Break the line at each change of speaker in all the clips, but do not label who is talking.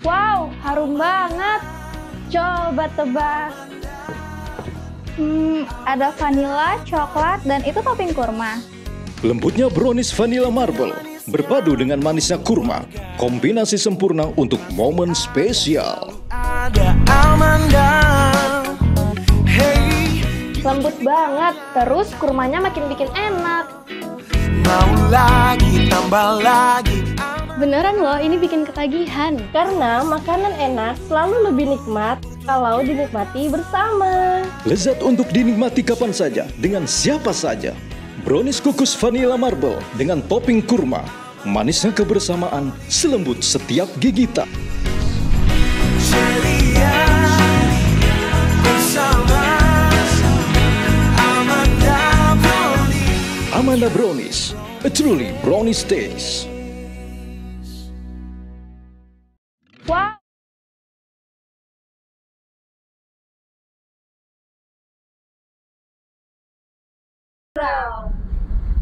Wow, harum banget. Coba tebak. Ada vanila, coklat, dan itu topping kurma.
Lembutnya brownies vanilla marble berpadu dengan manisnya kurma. Kombinasi sempurna untuk momen spesial.
Ada Amanda. Hey,
Lembut banget, terus kurmanya makin bikin enak.
mau lagi tambah lagi.
Beneran loh, ini bikin ketagihan.
Karena makanan enak selalu lebih nikmat kalau dinikmati bersama.
Lezat untuk dinikmati kapan saja, dengan siapa saja. Brownies kukus vanilla marble dengan topping kurma. Manisnya kebersamaan, selembut setiap gigitan.
Ceria bersama Amanda Brownies.
Amanda Brownies, a truly brownies taste.
Wow.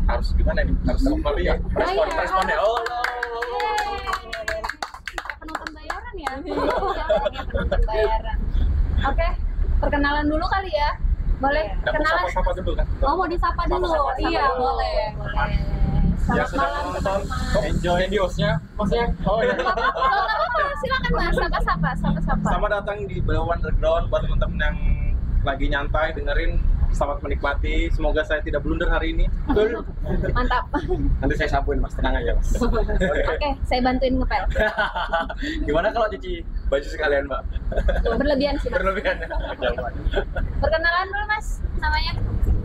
Harus gimana nih? Harus kembali ya? Responnya. Oh.
Penonton bayaran ya? Penonton bayaran. Oke, perkenalan dulu kali ya. Boleh kenalan?
Sapa dulu kan?
Oh, mau disapa dulu? Iya, boleh. Selamat malam teman-teman.
Enjoy di hostnya, maksudnya. Oh ya.
Nggak apa-apa, silakan mas. Sapa-sapa.
Selamat datang di Belawan Underground buat teman-teman yang lagi nyantai dengerin. Selamat menikmati. Semoga saya tidak blunder hari ini.
Mantap.
Nanti saya sapuin mas, tenang aja mas.
Oke, saya bantuin ngepel.
Gimana kalau cuci baju sekalian mbak?
Berlebihan sih, Mas.
Berlebihan. Jangan.
Perkenalan dulu mas, namanya.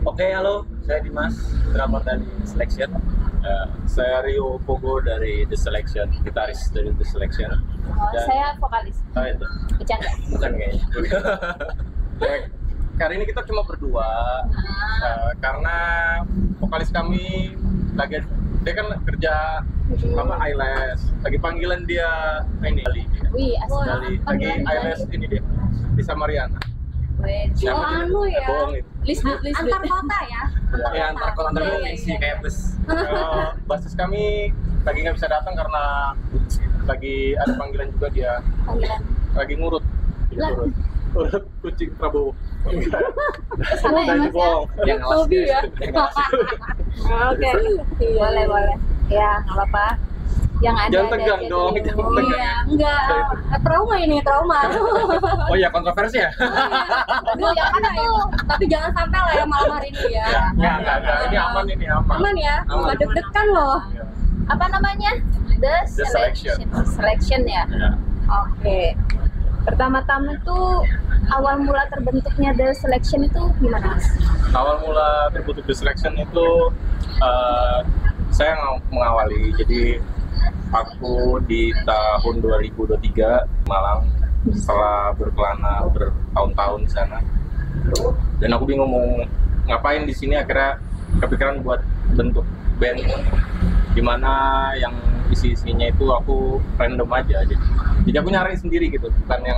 Oke, halo. Saya Dimas, drummer dari The Selection. Saya Rio Pogo dari The Selection, gitaris dari The Selection.
Oh, saya vokalis.
Oh itu.
Bercanda.
Bukan kayaknya. Kali ini kita cuma berdua karena vokalis kami lagi dia kan kerja apa eyelash, lagi panggilan dia ini Bali.
Wih, asik.
Bali lagi eyelash ini dia di Samariana.
Oh, anu ya.
Bohong itu.
List antar kota ya.
Ya antar kota antar provinsi kayak bus. Basis kami lagi nggak bisa datang karena lagi ada panggilan juga dia.
Panggilan.
Lagi ngurut. Urut kucing Prabowo.
Sana ya mas ya.
Yang
Hobi ya.
Oke. Boleh. Ya, nggak apa-apa. Yang ada.
Jangan tegang
aja
dong,
dulu.
jangan tegang.
Iya, enggak.
Trauma ini, trauma.
Oh iya, kontroversi ya?
Aduh, yang mana tuh?
Tapi jangan sampai lah ya malam hari ini ya.
Enggak. Ini aman.
Aman ya,
Aman.
nggak deg-degan loh.
Apa namanya? The
Selection.
Selection ya.
Ya.
Oke. Pertama-tama tuh awal mula terbentuknya The Selection itu gimana mas?
Awal mula terbentuk The Selection itu saya mengawali. Jadi aku di tahun 2023 Malang setelah berkelana bertahun-tahun di sana. Dan aku bingung mau ngapain di sini, akhirnya kepikiran buat bentuk band dimana yang isi-isinya itu aku random aja. Jadi aku nyari sendiri gitu, bukan yang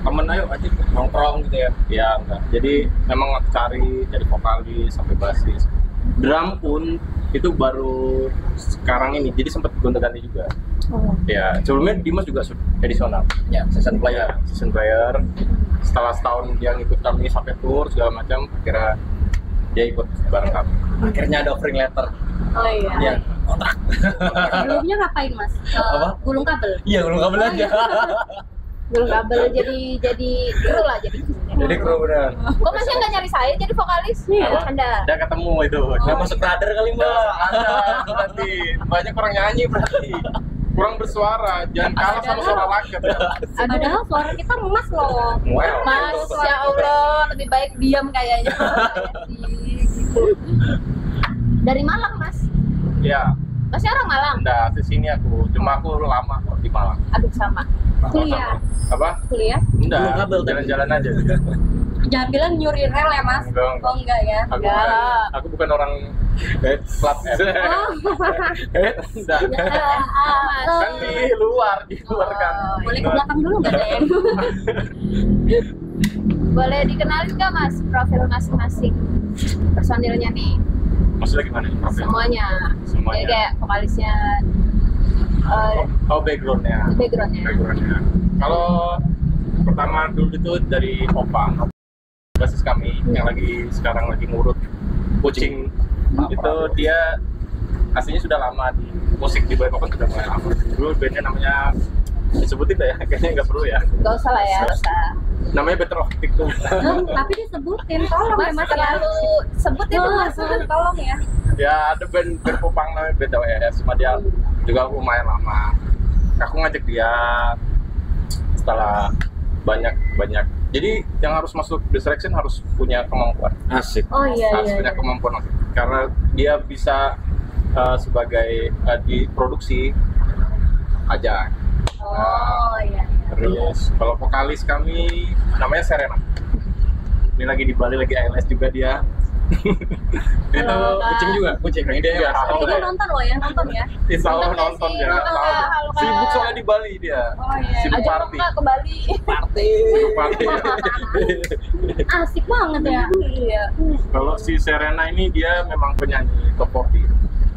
temen ayo aja nongkrong gitu ya. Ya enggak. Jadi memang aku cari vokalis sampai basis. Drum pun itu baru sekarang ini, jadi sempat gonta-ganti juga. Ya, sebelumnya Dimas juga edisional. Ya, season player. Setelah setahun dia ngikut kami sampai tour segala macam, akhirnya dia ikut bareng kami. Akhirnya ada offering letter.
Oh iya.
Ya, kontrak.
Sebelumnya ngapain mas?
Apa?
Gulung kabel.
Iya, gulung kabel aja.
Gulung kabel jadi kru lah jadi.
Jadi kru bener.
Kok masih nggak nyari saya jadi vokalis? Anda.
Udah ketemu itu. Udah masuk brother kali mbak. Ada berarti banyak orang nyanyi berarti. Kurang bersuara, jangan kalah sama suara rakyat ya.
Padahal suara kita emas loh.
Wow.
Mas, ya Allah, lebih baik diam kayaknya. Gitu. Dari Malang mas?
Ya,
Masnya orang Malang?
udah ke sini aku. Cuma aku lama kok di Malang.
Aduh sama. Kuliah?
Apa?
Kuliah?
Enggak, jalan-jalan aja.
Jangan bilang nyuri rel ya mas.
Enggak.
Oh enggak ya.
Aku bukan orang plat F. Enggak. Kan di luar kan.
Boleh ke belakang dulu nggak deh?
Boleh dikenalin nggak mas profil masing-masing personilnya nih?
Maksudnya gimana? Profil?
Semuanya. Jadi kayak vokalisnya
Backgroundnya. Kalau pertama dulu itu dari Opang, basis kami yang sekarang lagi ngurut Kucing. Itu dia aslinya sudah lama di musik di Balikpapan, sudah mulai lama. Dulu bandnya namanya disebutin ya, kayaknya nggak perlu ya.
Gak usah lah ya.
Namanya Better of Tiktum.
Tapi disebutin, tolong mas terlalu sebut itu mas, tolong ya.
Ya ada band Popang namanya BTWS, cuma dia juga lumayan lama. Aku ngajak dia setelah banyak. Jadi yang harus masuk Distraction harus punya kemampuan.
Asik.
Oh iya.
Harus punya kemampuan karena dia bisa sebagai diproduksi aja.
Oh iya.
Terus kalau vokalis kami namanya Serena. Ini lagi di Bali, lagi ALS juga dia. Itu kucing ini dia ya.
Itu nonton ya.
Insya Allah nonton ya. Sibuk soalnya di Bali dia.
Oh iya.
Sibuk
Ajak
party.
dong ke Bali.
Party.
Asik banget ya. Iya.
Kalau si Serena ini dia memang penyanyi top 40.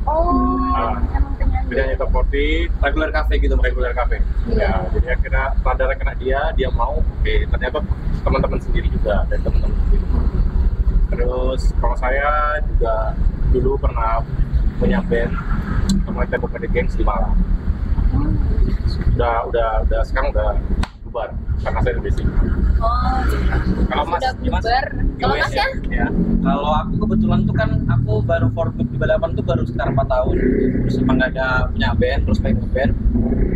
Oh, emang
Penyanyi top 40, regular cafe gitu, regular cafe. Ya, jadi akhirnya rada kena dia mau. Oke, ternyata teman-teman sendiri juga dan teman-teman sendiri. Terus kalau saya juga dulu pernah punya band namanya Tembok Media Gangs di Malang. Udah sekarang udah bubar karena saya di sini.
Oh,
Kalau Mas
udah bubar. Kalau Mas ya?
Ya.
Kalau aku kebetulan tuh kan aku baru formit di Balapan tuh baru sekitar 4 tahun. Terus emang nggak ada punya band, terus pengen nge-band.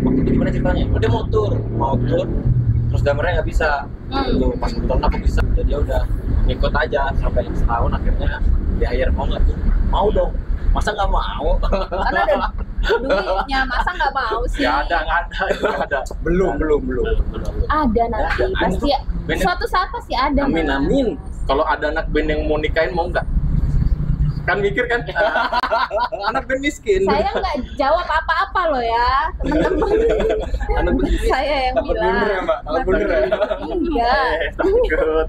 Waktu itu gimana ceritanya? Udah mau tour, terus gambarnya nggak bisa. Gitu. Pas kebetulan aku bisa, jadi ya udah ngikut aja sampai setahun akhirnya di hire mau nggak tuh? Mau dong. Masa nggak mau?
Karena ada duitnya, masa nggak mau sih?
Ya nggak ada.
Belum.
Ada nanti, pasti ya.
Band-
Suatu saat pasti ada.
Amin.
Kalau ada anak band yang mau nikahin mau nggak? Kan mikir kan? Anak band miskin.
Saya nggak jawab apa-apa loh ya, teman-teman.
Anak band miskin.
Saya yang
Takut
bilang.
blunder ya, Mbak? Takut blunder ya?
Iya.
Takut.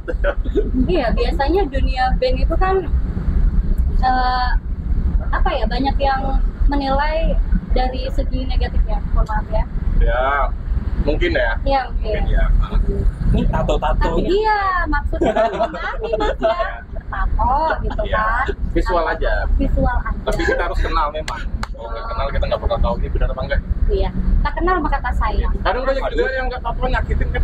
Iya, biasanya dunia band itu kan banyak yang menilai dari segi negatifnya. Mohon maaf ya.
Ya, mungkin ya.
Iya, mungkin.
Ya.
Ini tato-tato.
Tapi iya, maksudnya kan ini mas ya, tato gitu
Ya,
kan.
visual aja.
Visual aja.
Tapi kita harus kenal memang. Kalau nggak kenal kita nggak bakal tahu ini benar apa enggak.
Iya. Tak kenal maka tak sayang.
Kadang banyak juga yang nggak tahu nyakitin kan.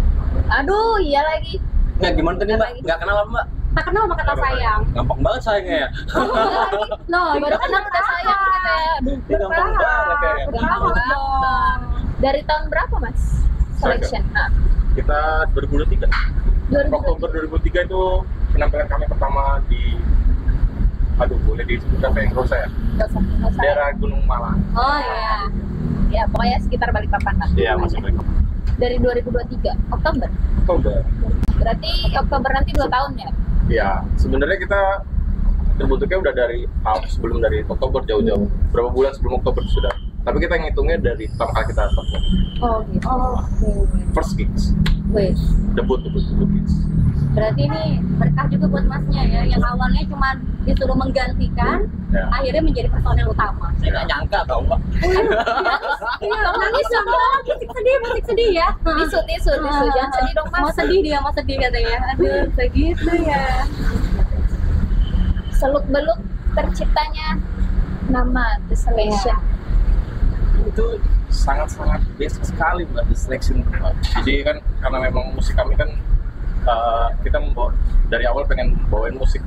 Aduh, iya lagi.
Nah, gimana tadi Mbak? Nggak kenal apa Mbak?
Tak kenal maka tak sayang.
Gampang banget sayangnya ya.
Loh, baru kenal udah sayang gitu ya.
Ini gampang banget ya.
Gampang dong. Dari tahun berapa mas? Selection. Nah,
Kita 2023.
2023.
Oktober 2003 itu penampilan kami pertama di boleh disebutkan kayak Rosa ya?
Nggak usah.
Daerah Gunung Malang.
Oh iya. Ya, pokoknya sekitar Balikpapan lah.
Iya, masih baik.
Dari 2023 Oktober.
Oktober.
Berarti Oktober nanti 2 tahun ya?
Ya, sebenarnya kita terbentuknya udah dari sebelum dari Oktober jauh-jauh. Berapa bulan sebelum Oktober sudah. Tapi kita ngitungnya dari pertama kali kita perform.
Oh gitu. Oh, oke.
First gigs,
Wes.
debut gigs.
Berarti ini berkah juga buat masnya ya, yang awalnya cuma disuruh menggantikan,
Ya.
akhirnya menjadi personel utama.
Saya nggak nyangka tau Mbak.
Iya, nangis dong, musik sedih ya. Tisu, jangan sedih dong mas. Mau sedih katanya. Aduh, segitu ya. Seluk-beluk terciptanya nama The Selection.
Itu sangat-sangat basic sekali Mbak, di selection Mbak. Jadi kan karena memang musik kami kan kita membawa dari awal pengen bawain musik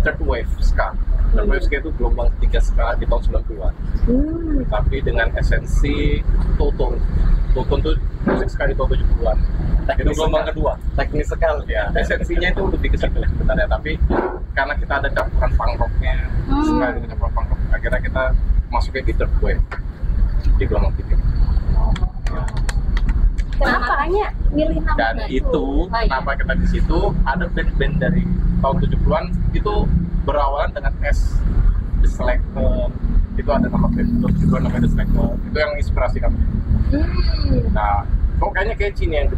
third wave ska. Third wave ska itu gelombang ketiga ska di tahun 90-an. Tapi dengan esensi Toto. Toto itu musik ska di tahun 70-an. Itu gelombang kedua.
Teknis sekali.
Ya, esensinya itu lebih ke situ sebenarnya. Tapi karena kita ada campuran punk rocknya, ska itu campuran punk rock, akhirnya kita masuknya di third wave di gelombang ketiga.
Kenapa? Makanya milih nama
Dan itu kenapa kita di situ ada band-band dari tahun 70-an itu berawalan dengan S, The Selector. Itu ada nama band terus juga namanya The Selector. Itu yang inspirasi kami. Nah, kok kayaknya catchy nih yang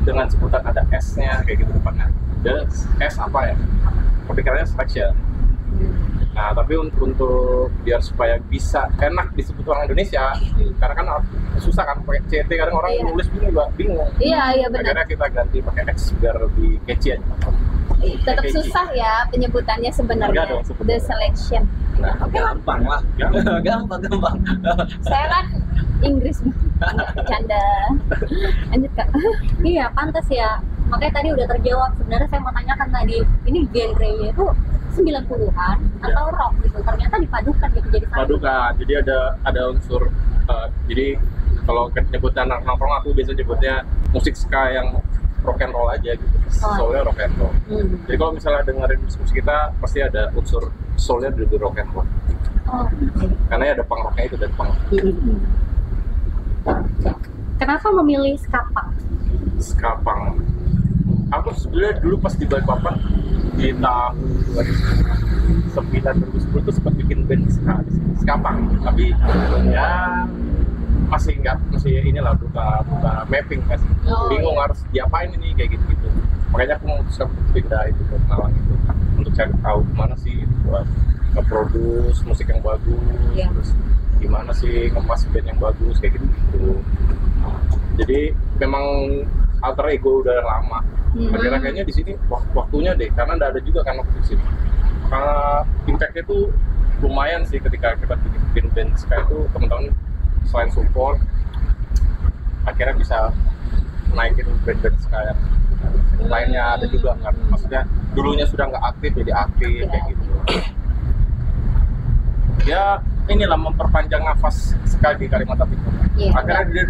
dengan sebutan ada S-nya kayak gitu depannya. The S apa ya? Kepikirannya Selection. Nah, tapi untuk biar supaya bisa enak disebut orang Indonesia, karena kan susah kan pakai CT, kadang orang
Iya.
nulis bingung.
Iya benar.
Akhirnya kita ganti pakai X biar lebih catchy aja.
Tetap
Catchy.
susah ya penyebutannya
Enggak
sebenarnya.
dong, sebetulnya.
The selection.
Nah,
Gampang lah. Gampang.
Saya kan Inggris bercanda. Lanjut Kak. Iya, pantas ya. Makanya tadi udah terjawab. Sebenarnya saya mau tanyakan tadi, ini genre-nya itu 90-an atau rock gitu. Ternyata dipadukan gitu jadi satu.
padukan. Jadi ada unsur jadi kalau nyebutnya anak nongkrong aku biasa nyebutnya musik ska yang rock and roll aja gitu.
Oh.
Soulnya rock and roll.
Hmm.
Jadi kalau misalnya dengerin musik kita pasti ada unsur soulnya dari rock and roll.
Oh.
Karena ya ada punk rocknya itu dari punk.
Kenapa memilih ska punk?
Ska punk. Aku sebenarnya dulu pas di Balikpapan di tahun 2009-2010 tuh sempat bikin band ska punk. Tapi ya masih inilah buka mapping masih
Oh,
bingung
iya.
harus diapain ini kayak gitu. Makanya aku memutuskan untuk pindah itu ke Malang itu untuk cari tahu gimana sih buat nge-produce musik yang bagus,
Iya.
terus gimana sih ngemas band yang bagus kayak gitu. Jadi memang alter ego udah lama. Akhirnya kayaknya di sini waktunya deh, karena nggak ada juga kan waktu di sini. Karena impact-nya tuh lumayan sih ketika kita bikin band ska itu, teman-teman selain support, akhirnya bisa naikin band-band ska yang lainnya ada juga kan. Maksudnya dulunya sudah nggak aktif jadi aktif kayak gitu. Ya inilah memperpanjang nafas ska di Kalimantan Timur.
Iya.
Akhirnya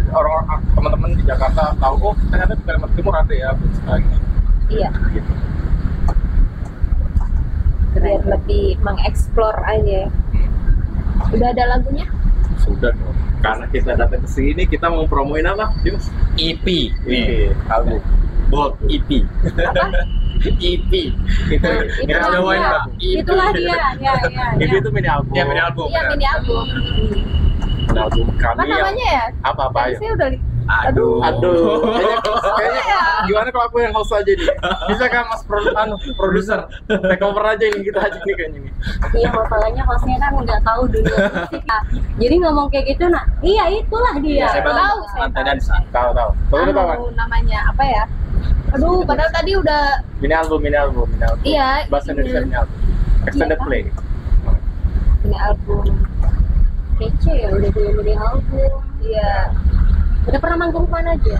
teman-teman di Jakarta tahu, oh ternyata di Kalimantan Timur ada ya band ska gitu.
Iya.
Gitu.
Biar lebih mengeksplor aja. Udah ada lagunya?
Sudah dong. Karena kita datang ke sini, kita mau promoin apa? Dimas?
EP.
Album.
Bold EP.
Apa?
EP.
Itu
Itulah
bawain,
dia.
Pak.
Itulah dia. Ya.
itu mini album.
Ya, mini album.
Iya, mini album.
Mini album kami
Apa namanya ya?
apa
Tadi
ya?
saya udah
Aduh.
Kayaknya gimana kalau aku yang host aja nih? Bisa kan Mas produser take over aja ini kita aja nih kayaknya nih.
Iya, masalahnya hostnya kan nggak tahu dunia musik. Jadi ngomong kayak gitu, nah, iya itulah dia.
Saya
Tahu, saya
Lantai
tahu.
Dansa.
Tahu. Tahu tahu kan?
Namanya apa ya? Aduh, padahal tadi udah
Mini album.
Iya,
Bahasa Indonesia mini album. Extended
Iya.
play.
mini album. Kece ya, udah punya mini album. Iya. Udah pernah manggung mana aja?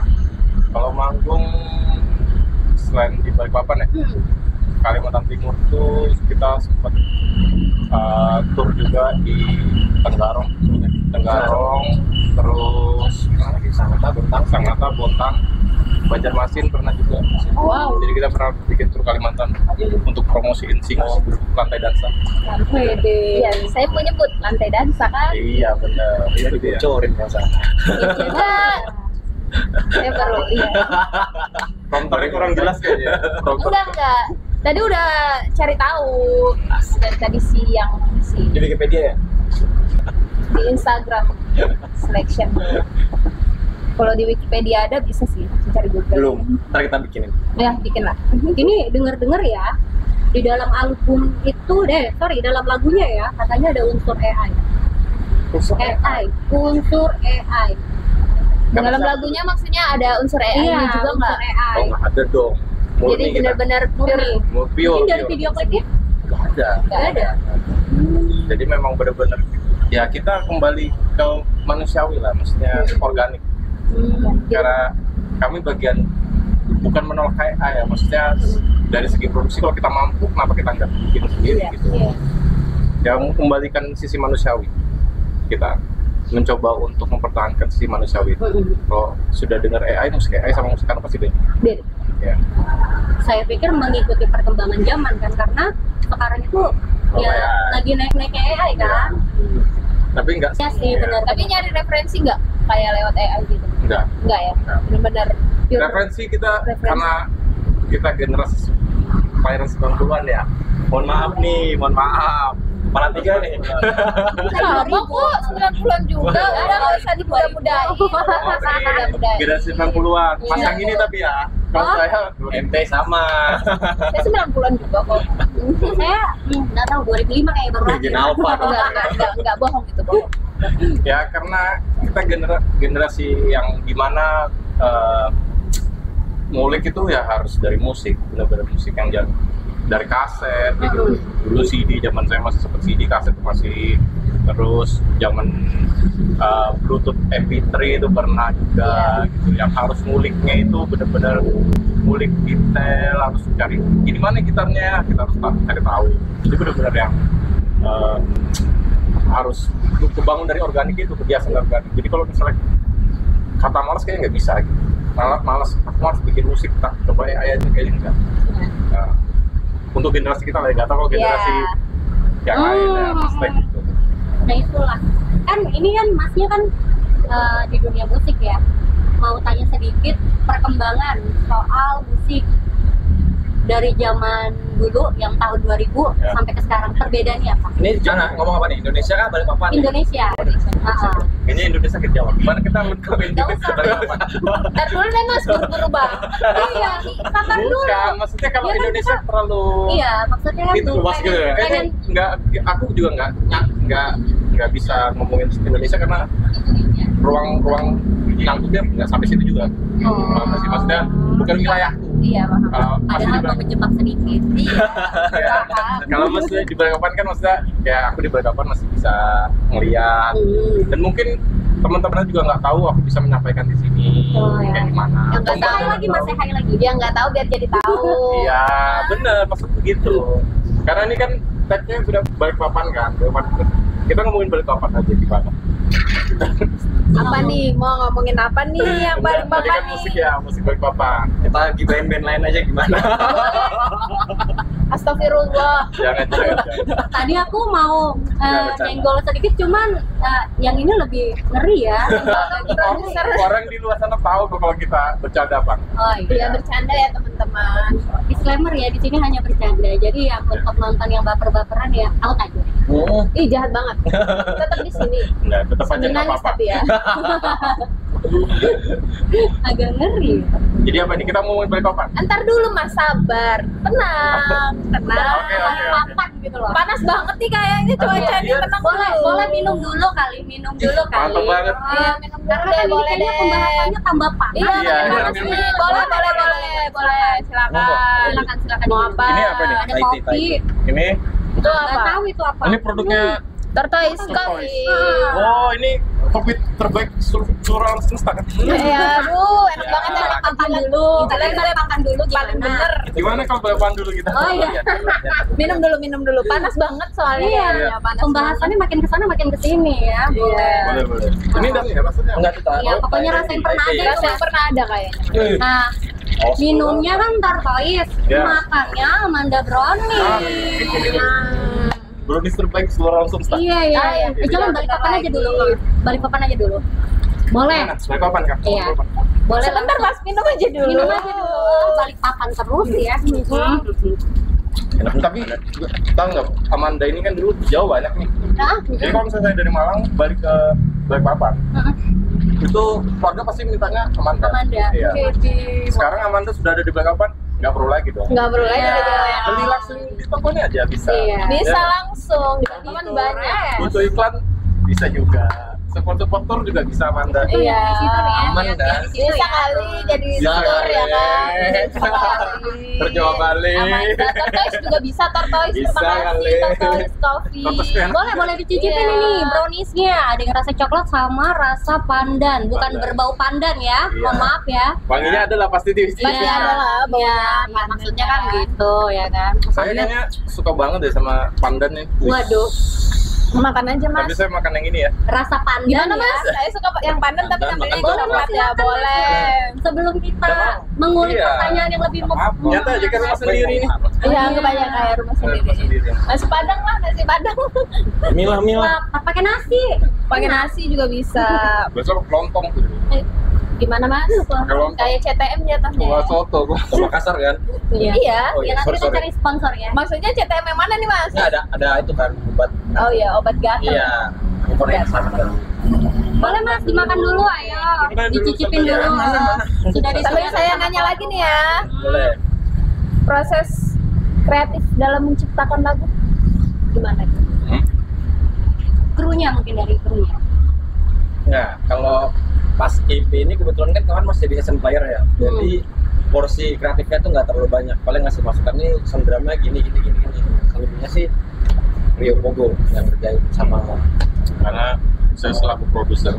Kalau manggung selain di Balikpapan ya, Kalimantan Timur tuh kita sempat tur juga di Tenggarong, terus Sangatta, Bontang, Banjarmasin pernah juga.
Wow.
Jadi kita pernah bikin tur Kalimantan untuk promosiin single Lantai Dansa.
Iya, saya mau nyebut Lantai Dansa kan.
Iya benar, itu dia.
Bocorin masa.
Enggak. Saya baru iya.
Prompternya kurang jelas kayaknya.
Enggak. Tadi udah cari tahu dari tadi siang sih
Di Wikipedia ya?
di Instagram selection. Kalau di Wikipedia ada bisa sih cari Google.
Belum. Ntar kita bikinin.
Ya, bikin lah. Ini denger-denger ya, di dalam album itu dalam lagunya ya, katanya ada unsur AI. Unsur AI. Di dalam lagunya maksudnya ada unsur AI juga nggak?
Oh nggak ada dong.
Jadi benar-benar pure.
Pure.
Mungkin dari video klipnya
Nggak ada.
nggak ada.
Jadi memang benar-benar ya kita kembali ke manusiawi lah, maksudnya organik. Karena kami bagian bukan menolak AI ya, maksudnya dari segi produksi kalau kita mampu kenapa kita nggak bikin sendiri gitu.
Iya.
Ya kembalikan sisi manusiawi. Kita mencoba untuk mempertahankan sisi manusiawi itu. Kalau sudah dengar AI, musik AI sama musik apa pasti beda.
Beda.
Ya.
Saya pikir mengikuti perkembangan zaman kan, karena sekarang itu ya
AI.
lagi naik-naiknya AI kan.
Tapi enggak
Ya sih benar. Tapi nyari referensi nggak kayak lewat AI gitu?
Enggak.
Enggak ya.
Enggak.
Benar-benar pure.
Referensi kita
Referensi.
karena kita generasi kelahiran 90-an ya.
Mohon maaf. Malah 3 nih.
Sama kok 90-an juga. Udah nggak usah dimudah-mudahin. Nggak usah dimudah-mudahin.
Generasi 90-an. Pas
Iya.
yang ini tapi ya. Kalau
Oh.
saya
MT sama.
Saya 90-an juga kok. Saya nggak tahu 2005 kayak baru lahir.
Bikin apa?
Enggak bohong gitu, bohong.
Ya karena kita generasi yang dimana ngulik itu ya harus dari musik, benar-benar musik yang dari kaset gitu. Dulu CD, zaman saya masih seperti CD, kaset masih, terus zaman Bluetooth MP3 itu pernah juga gitu. Yang harus nguliknya itu benar-benar ngulik detail, harus cari gimana gitarnya, kita harus cari tahu. Jadi benar-benar yang harus kebangun dari organik itu, kebiasaan organik. Jadi kalau misalnya kata malas kayaknya nggak bisa gitu. Malas, aku harus bikin musik, tak coba aja kayaknya enggak. Nah, untuk generasi kita lah, nggak tahu kalau generasi yang lain ya, pasti gitu.
Nah itulah, kan ini kan masnya kan di dunia musik ya. Mau tanya sedikit perkembangan soal musik dari zaman dulu yang tahun 2000 sampai ke sekarang, perbedaannya apa?
Ini jangan ngomong apa nih? Indonesia kah? Balikpapan?
Indonesia.
Ini Indonesia ke Jawa. Gimana kita ke Indonesia? Balikpapan?
Ntar dulu deh mas, buru-buru banget.
Iya, sabar dulu.
Bukan, maksudnya kalau
Ya kan
Indonesia
kita-
terlalu
Iya, maksudnya kan
itu luas gitu ya.
pengen
Nggak, aku juga nggak bisa ngomongin Indonesia karena ruang nyangkutnya nggak sampai situ juga. Masih maksudnya bukan wilayahku.
iya paham.
Masih
Padahal
di
mau menjebak sedikit.
Ya, kalau maksudnya di Balikpapan kan maksudnya ya aku di Balikpapan masih bisa ngeliat dan mungkin teman-teman juga nggak tahu aku bisa menyampaikan di sini
Oh, ya.
kayak gimana.
Yang
Atau
nggak tahu lagi mas, hai lagi.
Dia nggak tahu biar jadi tahu.
Iya, bener maksud begitu. Karena ini kan tagnya sudah Balikpapan kan. Kita ngomongin Balikpapan aja gimana?
Apa nih? Mau ngomongin apa nih yang
Tadi
Balikpapan
kan
nih?
musik ya, musik Balikpapan.
Kita gibain band lain aja gimana?
Astagfirullah.
Jangan.
Tadi aku mau
Nggak bercanda.
nyenggol sedikit, cuman yang ini lebih ngeri ya.
Orang di luar sana tahu kok kalau kita bercanda Bang.
Oh
Dia
iya.
bercanda ya teman-teman.
Disclaimer ya, di sini hanya bercanda. Jadi yang untuk nonton yang baper-baperan ya out aja.
Ih jahat banget. Tetap di sini.
Nah, tetap aja
Sambil
nggak
nangis
apa-apa.
tapi ya.
Agak ngeri.
Jadi apa ini kita mau ngomongin Balikpapan?
Antar dulu mas, sabar. Tenang. Tenang.
Oke.
Papan gitu loh.
Panas banget nih kayaknya cuacanya.
Iya.
Tenang
Boleh,
dulu.
boleh minum dulu kali, minum dulu kali.
Mantap banget.
Iya, minum dulu
Karena
deh,
kan ini
boleh
kayaknya
deh.
pembahasannya tambah panas.
Iya,
Iya,
makin
iya,
panas
iya.
nih. Boleh. Silakan.
Silakan.
Ini
diminum.
apa nih?
Ada
Thai tea,
kopi.
Ini
Itu
Nggak
apa?
tahu itu apa.
ini produknya
Tortoise Coffee.
oh ini kopi terbaik seluruh semesta kan?
Ya, aduh, enak banget ya.
Makan dulu. Kalian balik makan dulu
Paling
gimana?
bener.
Gimana kalau Balikpapan dulu kita?
Oh iya.
Minum dulu. Panas banget soalnya.
Iya.
Ya, panas
Pembahasannya makin kesana makin kesini ya. Boleh.
Boleh. Ini dari ya maksudnya?
Enggak kita.
Ya pokoknya rasain pernah aja.
Rasa yang pernah ada kayaknya.
Nah, minumnya kan tortoise,
Ya.
makannya Amanda Brownie.
Brownies terbaik seluruh semesta.
Iya ya.
Ah, iya.
Jangan Balikpapan aja dulu. Balikpapan aja dulu. Boleh.
Balikpapan kan?
Iya. Boleh
Sebentar
langsung.
mas, minum aja dulu.
Minum aja dulu. Balikpapan terus ya.
Tapi tahu nggak Amanda ini kan dulu di Jawa banyak nih.
Nah,
Jadi kalau misalnya saya dari Malang balik ke Balikpapan, itu keluarga pasti mintanya Amanda.
Amanda.
Iya. Sekarang Amanda sudah ada di Balikpapan, nggak perlu lagi dong.
Nggak perlu lagi
Iya.
udah ya.
Beli langsung di tokonya aja bisa.
Iya.
Bisa
Ya.
langsung, di teman banyak.
Butuh iklan bisa juga. Sponsor juga bisa Amanda.
Iya.
Di situ nih ya.
Aman, kan?
Bisa kali jadi
Bisa
store ya
kali.
kan. Bisa kali.
Terjawab balik.
Amanda, Tortoise juga bisa, Tortoise.
Bisa
Terima kasih,
kali.
Tortoise Coffee.
Tortoise enak.
Boleh dicicipin
Iya.
ini browniesnya. Ada yang rasa coklat sama rasa pandan, bukan
Pandan.
berbau pandan ya.
Iya.
Mohon maaf ya.
Wanginya adalah pasti di
Pasti
Iya.
ada lah, baunya
Ya,
pandan.
maksudnya kan gitu ya kan.
Saya kayaknya suka banget deh sama pandan nih.
Waduh,
Makan aja mas.
Tapi saya makan yang ini ya.
rasa pandan
Gimana
ya.
mas? Saya suka yang pandan tapi
Pandan,
namanya
makan
coklat
coklat.
ya,
Silakan,
boleh.
Sebelum kita
Udah mau?
mengulik
Iya.
pertanyaan yang lebih
Nyata aja kan rumah sendiri nih.
Iya, anggap aja kayak rumah sendiri. Nasi padang lah, nasi padang.
Milah.
pakai nasi.
Pakai nasi juga bisa.
Besok lontong tuh.
Gimana mas?
Pakai lontong.
Kayak CTM jatuhnya.
Buat soto gua.
Makassar kan?
Iya.
Iya.
Oh
Ya
iya,
nanti kita
sorry.
cari sponsor ya.
Maksudnya CTM yang mana nih mas?
Nggak ada itu kan obat.
Oh iya, obat gatal.
Iya. Impornya kan.
Boleh mas, dimakan dulu ayo.
Makan dulu,
Dicicipin
sambil
dulu.
jalan.
Sudah
Tapi
disuruh
saya nanya lagi nih ya.
Boleh.
Proses kreatif dalam menciptakan lagu gimana?
Krunya mungkin dari krunya.
Nah, kalau pas EP ini kebetulan kan kawan masih jadi session player ya. Jadi porsi kreatifnya tuh nggak terlalu banyak. Paling ngasih masukan nih sound drumnya gini. Selebihnya sih Rio Pogo yang kerjain sama.
Karena saya selaku produser.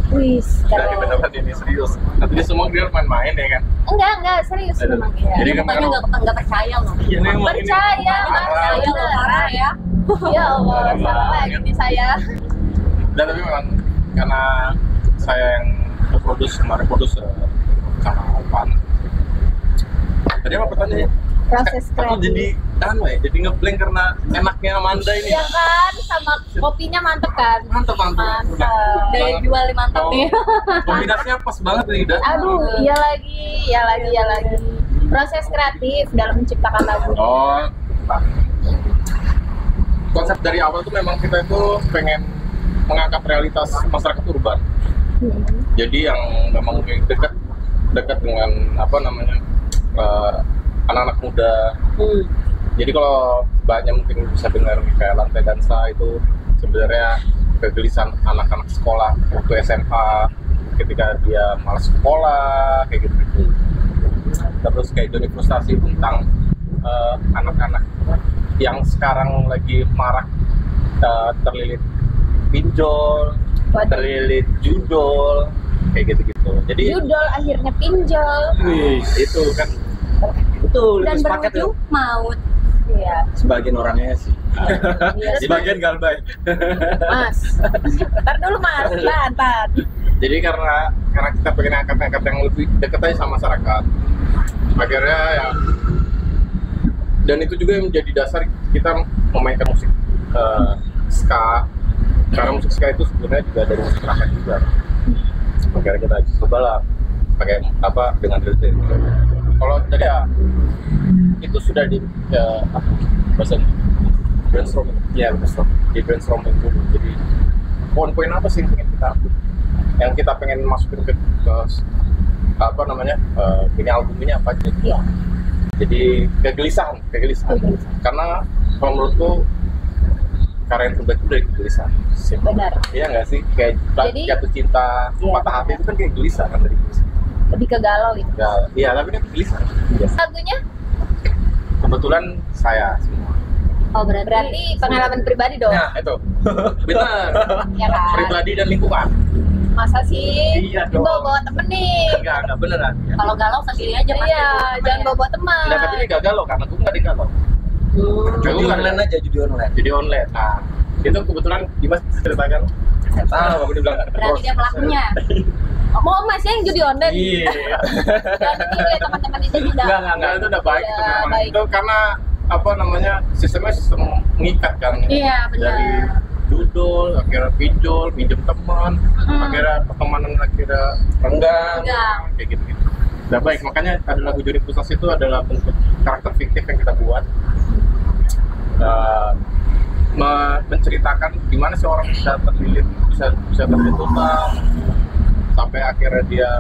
Wih,
Jadi benar-benar ini serius. Nanti semua dia main-main ya kan.
enggak serius
Aduh.
memang ya.
Jadi
Ini mukanya nggak percaya loh.
Iya, ini emang ini.
Percaya,
Percaya loh, parah ya.
Ya Allah, salah lagi nih saya.
Dan tapi memang karena saya yang produce kemarin produser sama Opan. Tadi apa pertanyaannya?
Proses
Aku
kreatif.
jadi ngeblank karena enaknya Amanda ini.
Ya kan, sama kopinya mantep kan?
Mantap.
Mantap.
Dari jual mantap nih.
Kombinasinya pas banget nih, udah.
Aduh, iya lagi. Proses kreatif dalam menciptakan lagu.
Oh, konsep dari awal tuh memang kita itu pengen mengangkat realitas masyarakat urban. Jadi yang memang dekat dengan apa namanya anak-anak muda. Jadi kalau banyak mungkin bisa dengar kayak Lantai Dansa itu sebenarnya kegelisahan anak-anak sekolah waktu SMA ketika dia malas sekolah kayak gitu. Terus kayak Joni frustasi tentang anak-anak yang sekarang lagi marak terlilit pinjol, terlilit judol kayak gitu-gitu. Jadi
Judol akhirnya pinjol.
itu kan
Betul,
Dan
itu sepaket
berujung
tuh.
maut.
Iya.
Sebagian orangnya sih.
Iya,
sebagian galbay.
Mas. Ntar dulu Mas, tahan.
Jadi karena kita pengen angkat yang lebih dekat aja sama masyarakat, akhirnya ya, dan itu juga yang menjadi dasar kita memainkan musik ska, karena musik ska itu sebenarnya juga dari musik rakyat juga. Akhirnya kita coba lah pakai apa dengan detail. Kalau tadi ya itu sudah di bahasa brainstorming, ya di brainstorming dulu. Jadi poin-poin apa sih yang kita pengen masukin ke apa namanya ini album ini apa aja?
Iya.
Jadi kegelisahan. Karena kalau menurutku karya yang terbaik itu dari kegelisahan.
Benar.
Iya nggak sih? Kayak
Jadi,
jatuh cinta,
iya.
patah hati itu kan kayak gelisah kan dari musik.
Lebih ke galau gitu.
Iya, tapi ini gelisah.
Lagunya
Kebetulan saya semua.
Oh
berarti pengalaman pribadi dong.
Nah, itu. Benar.
Ya kan?
Pribadi dan lingkungan.
Masa sih?
Iya dong.
Bawa temen nih.
Enggak beneran. Ya.
Kalau galau sendiri aja pasti.
Iya, jangan bawa teman.
Enggak, tapi ini gagal loh, karena gue nggak digalau.
Judi online aja, judi online.
Jadi online. Nah, itu kebetulan Dimas bisa ceritakan.
Saya tahu, aku dibilang
Berarti dia pelakunya.
Mau Mas yang judi online?
Iya.
Jangan ditiru ya teman-teman itu juga.
Enggak, itu udah baik itu
Udah
memang.
baik.
Itu karena apa namanya sistemnya sistem mengikat kan.
Iya benar.
Dari judul, akhirnya pinjol, minjem teman, akhirnya pertemanan akhirnya renggang, kayak gitu-gitu. Udah baik, makanya ada lagu Joni Frustasi itu adalah bentuk karakter fiktif yang kita buat. Menceritakan gimana sih orang bisa terlilit, bisa terlilit utang, sampai akhirnya dia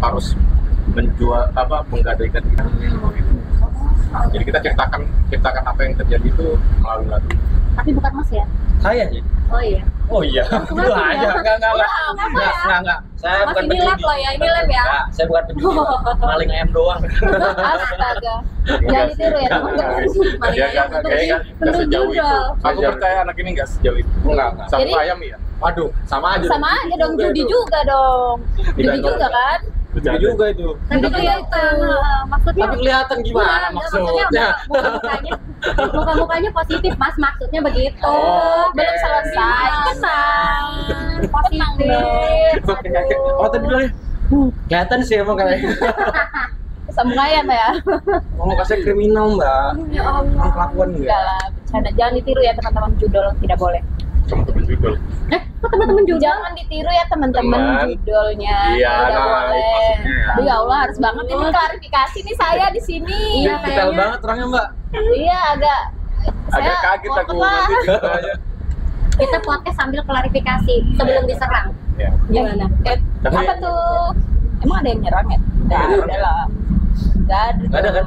harus menjual menggadaikan diri. Jadi kita ceritakan apa yang terjadi itu melalui lagu.
Tapi bukan Mas ya?
saya sih.
Oh iya.
Oh iya.
Kenapa
Wah,
ya?
enggak. Saya
Mas,
bukan
ini lab
penjudi.
loh ya, ini lab ya.
Enggak, saya bukan penjudi. Maling ayam doang.
Astaga. Jangan ditiru ya teman-teman.
Maling ayam untuk
Kayaknya nggak sejauh itu.
judul.
Aku percaya anak ini nggak sejauh itu.
Enggak.
Sama
Jadi-
ayam ya.
Waduh, sama aja.
Sama aja dong, judi juga dong. Judi juga kan?
Judi juga itu.
Tapi kelihatan maksudnya.
Tapi kelihatan gimana
Enggak,
maksudnya?
Muka-mukanya positif Mas, maksudnya begitu.
Oh,
Belum selesai. Tenang.
Positif.
Oh, tadi bilangnya kelihatan sih emang kayaknya.
Sambungan ya.
Oh, kasih kriminal, Mbak.
Ya Allah.
Orang kelakuan
Enggak
enggak?
lah, bercanda. Jangan ditiru ya teman-teman, judul tidak boleh.
Teman-teman judul.
Kok teman-teman juga?
Jangan ditiru ya teman-teman
Teman.
judulnya.
Iya,
Tidak
nah,
boleh.
maksudnya ya.
Aduh ya Allah, harus banget ini klarifikasi nih saya di sini.
Iya,
Detail
kayaknya.
banget orangnya, Mbak.
Iya, agak
Agak kaget aku
ngomong lah.
nanti ceritanya.
Kita podcast sambil klarifikasi sebelum diserang.
Ya.
Gimana?
Tapi-
Apa tuh? Emang ada yang nyerang ya? Enggak,
Ada.
udah lah.
Nggak ada.
Nggak ada kan?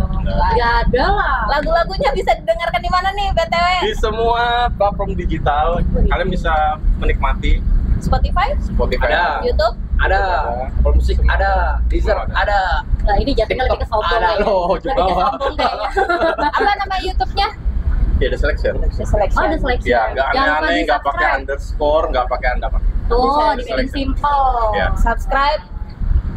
Nggak ada lah.
Lagu-lagunya bisa didengarkan di mana nih, BTW?
Di semua platform digital kalian bisa menikmati
Spotify?
Spotify.
Ada.
YouTube?
Ada. Apple Music ada. Deezer ada.
Nah, ini jatuhnya lebih ke sombong
ada
kayaknya.
loh,
Lebih ke
coba.
sombong kayaknya.
Apa nama YouTube-nya?
Ya, ada selection.
The
Oh,
Selection.
ada seleksi.
Ya, nggak
Jangan lupa
aneh-aneh, nggak pakai
di-subscribe.
underscore, nggak pakai anda pakai.
Tuh,
Bisa
dibikin
selection.
simple.
Ya.
Subscribe.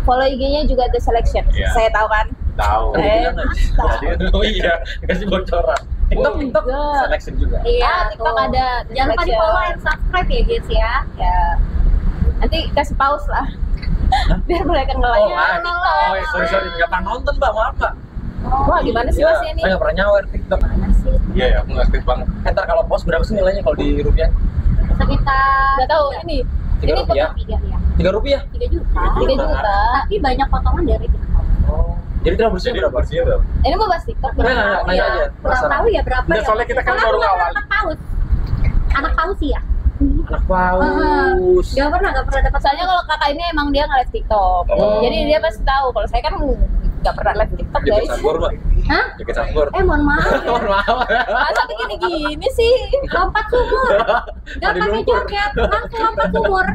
Follow IG-nya juga The Selection.
Iya.
Saya tahu kan.
Tahu.
Jadi, oh iya, dikasih bocoran. TikTok selection juga.
Iya,
Ah, TikTok
tuh.
ada. The
Jangan lupa di
Selection.
follow and subscribe ya guys ya.
Ya. Nanti kasih pause lah. Biar mereka ngelanya.
Oh, sorry, nggak pernah nonton Mbak, maaf Mbak.
Wah, gimana sih Mas ini?
Saya nggak pernah nyawer TikTok.
Iya, ya, aku nggak aktif banget.
Ntar kalau post berapa sih nilainya kalau di rupiah?
Sekitar
Nggak tahu ini.
3
Ini
rupiah.
3 ya.
3 rupiah.
3 juta.
3 juta.
Tapi banyak potongan dari TikTok.
Oh. Jadi kita bersih
Jadi
berapa?
bersihnya berapa?
Ini mau bahas TikTok.
Nggak, nanya
Tahu
aja.
Kurang
Penasaran.
tahu ya berapa
Nggak,
ya.
soalnya kita kan
Soalnya
baru
aku nggak
ngawal.
pernah paus. Anak paus sih ya.
Anak paus.
Gak pernah dapat.
Soalnya kalau kakak ini emang dia nge-live TikTok.
Oh.
Jadi dia pasti tahu. Kalau saya kan nggak pernah live TikTok,
Jaket
guys.
campur Mbak.
Hah?
Jaket campur.
Mohon maaf.
Mohon maaf.
Masa begini-gini sih?
Lompat sumur. Gak
Tadi
pakai
lumpur.
jaket, langsung lompat sumur.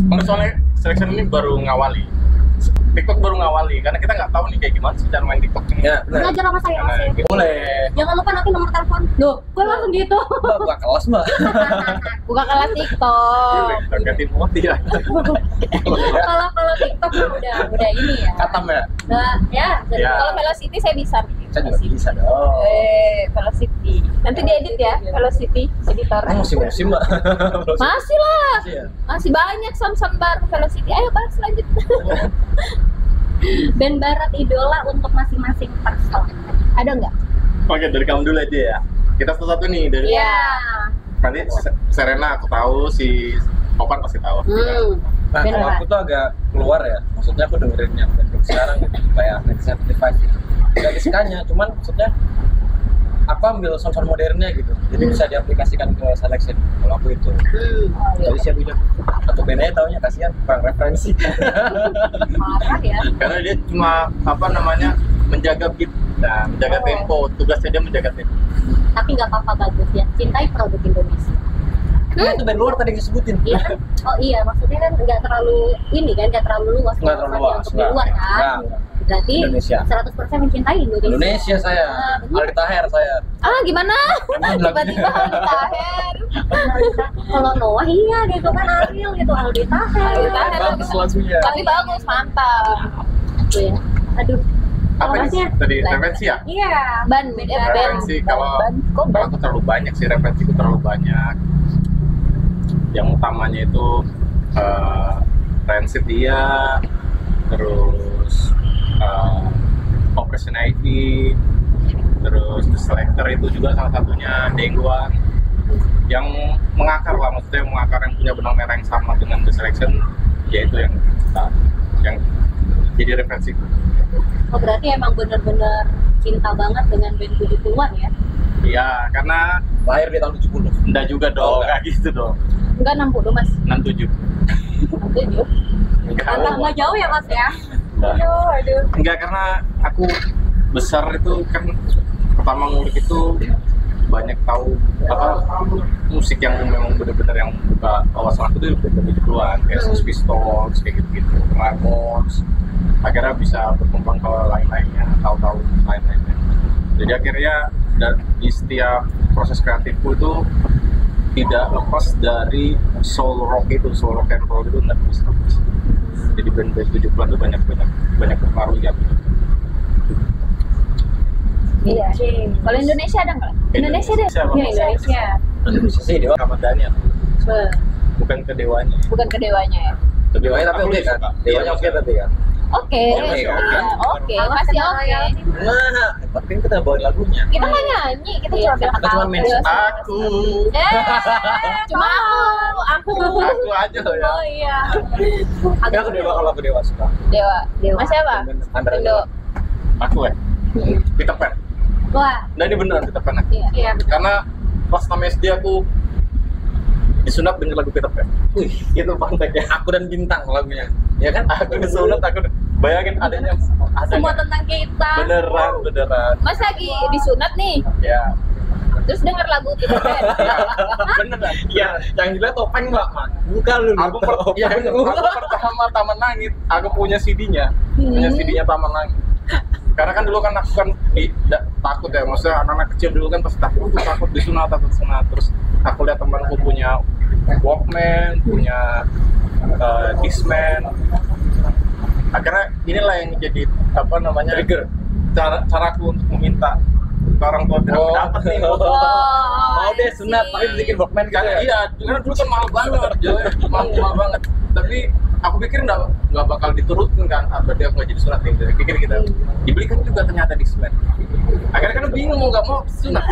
Kalau soalnya selection ini baru ngawali. TikTok baru ngawali karena kita nggak tahu nih kayak gimana sih cara main TikTok ini.
Ya, benar.
Belajar sama saya
Nah,
Mas.
gitu.
Boleh.
Jangan lupa nanti nomor telepon. Loh, gue langsung gitu.
Mbak buka kelas Mbak.
Bukan kelas TikTok.
Kita ganti moti ya.
Kalau TikTok mah udah ini ya.
Katam ya.
Nah, ya. jadi
Ya.
Kalau Velocity saya bisa.
Saya juga bisa dong.
Velocity. Nanti diedit ya, Velocity editor.
Oh, musim-musim Mbak.
Masih lah.
Masih ya?
Masih banyak sound baru Velocity. Ayo bahas lanjut.
band barat idola untuk masing-masing person.
Ada nggak?
Oke, dari kamu dulu aja ya. Kita satu-satu nih dari
Iya.
nanti Serena aku tahu, si Opan pasti tahu.
Nah,
Bener,
kalau
Pak.
aku tuh agak keluar ya. Maksudnya aku dengerin yang band sekarang gitu, kayak 1975. Gak disukanya, cuman maksudnya aku ambil sound modernnya gitu. Jadi bisa diaplikasikan ke selection. Kalau aku itu. Jadi siapa itu? Atau bandnya taunya kasihan, kurang referensi.
Marah ya.
Karena dia cuma apa namanya menjaga beat, nah, menjaga tempo. Tugasnya dia menjaga tempo.
Tapi nggak apa-apa, bagus ya. Cintai produk Indonesia.
Itu band luar tadi yang disebutin.
Iya kan? Oh iya, maksudnya kan nggak terlalu ini kan, nggak terlalu luas.
Nggak terlalu luas.
Untuk di luar kan.
Nggak.
Berarti
Indonesia.
100% mencintai Indonesia.
Indonesia saya, Aldi Taher saya.
Ah, gimana?
Emang
Tiba-tiba Aldi Taher.
Kalau Noah iya gitu kan, Ariel gitu, Aldi Taher.
Aldi Taher.
Bagus lagunya.
Tapi bagus, mantap.
Gitu ya. Aduh.
Apa
Kalau
ini?
Masnya?
Tadi referensi ya?
Iya.
Band.
Referensi kalau
Kok
kalau aku terlalu banyak sih, referensiku terlalu banyak. Yang utamanya itu Rancid dia, terus Operation Ivy, terus The Selector itu juga salah satunya, Dengguan yang mengakar lah, maksudnya yang mengakar, yang punya benang merah yang sama dengan The Selection, yaitu yang jadi referensi.
Oh berarti emang bener-bener cinta banget dengan band 70-an ya?
Iya, karena
Lahir di tahun 70.
enggak juga dong, kayak gitu dong.
Enggak 60, Mas.
67.
67.
Antara nggak jauh ya Mas ya?
Aduh.
Enggak, karena aku besar itu kan pertama ngulik itu banyak tahu apa musik yang memang benar-benar yang buka wawasan aku tuh dari 70-an, kayak Sex Pistols kayak gitu-gitu, Ramones. Akhirnya bisa berkembang ke lain-lainnya, tahu-tahu lain-lainnya. Jadi akhirnya di setiap proses kreatifku itu tidak lepas dari soul rock and roll itu nggak bisa. Jadi band-band 70-an itu banyak berpengaruh ya.
Iya. Kalau Indonesia ada nggak? Indonesia deh.
Indonesia,
Iya Indonesia.
Indonesia sih Dewa.
Ramadhani ya, bukan ke dewanya.
Bukan ke dewanya ya.
Dewanya tapi
Aku
oke
lebih
kan?
suka.
Dewanya oke tapi kan?
Oke.
Oke,
Oke, pasti oke.
Nah, tapi kita bawain lagunya.
Kita nggak nyanyi, kita cuma bilang
Kita cuma mention.
Aku
Cuma aku.
aku aja loh ya.
Oh iya.
Tapi aku Dewa, kalau aku Dewa suka.
Dewa. Mas siapa?
Andra
Indo.
Aku ya. Peter Pan.
Wah,
Nah ini beneran Peter Pan.
iya.
Karena pas 6 SD aku disunat denger lagu Peter Pan.
Wih,
Itu pantek ya.
Aku dan Bintang lagunya. Ya kan?
Aku disunat, aku bayangin adanya
Semua tentang kita.
beneran.
Mas lagi disunat nih,
Ya.
terus denger lagu Peter Pan.
Beneran.
Ya, yang gila topeng Mbak, Mak. Bukan lu.
Aku pertama Taman Langit, aku punya CD-nya. Punya CD-nya Taman Langit. Karena kan dulu kan aku kan takut ya, maksudnya anak-anak kecil dulu kan pasti takut disunat. Terus aku lihat temanku punya Walkman, punya Discman. Akhirnya inilah yang jadi trigger caraku untuk meminta ke orang tua biar aku dapat nih.
Mau deh sunat, tapi bikin Walkman kan?
Iya, karena dulu kan mahal banget, mahal banget. Tapi aku pikir nggak bakal diturutin kan, berarti aku nggak jadi sunat nih. Pikir kita dibelikan juga ternyata Discman. Akhirnya kan bingung mau nggak mau sunat.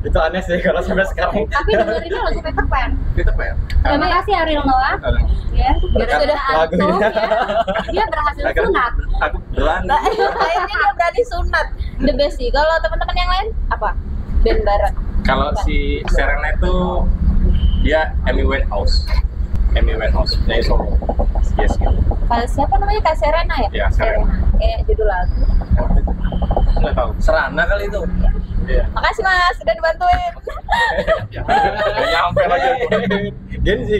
Itu aneh sih kalau sampai sekarang.
Tapi dengerinnya lagu Peter Pan.
Kita apa ya?
Terima kasih Ariel Noah. Ya, gara-gara antum ya, dia berhasil sunat.
Aku berani.
Akhirnya dia berani sunat. The best sih. Kalau teman-teman yang lain apa? Band barat.
Kalau si Serena itu dia Amy Winehouse, nyanyi solo. Yes gitu.
Siapa namanya? Kak Serena ya?
Iya, Serena.
Kayak judul lagu.
Nggak tahu.
Serana kali itu.
Iya.
Makasih Mas, sudah dibantuin.
Nggak nyampe lagi.
Genzi.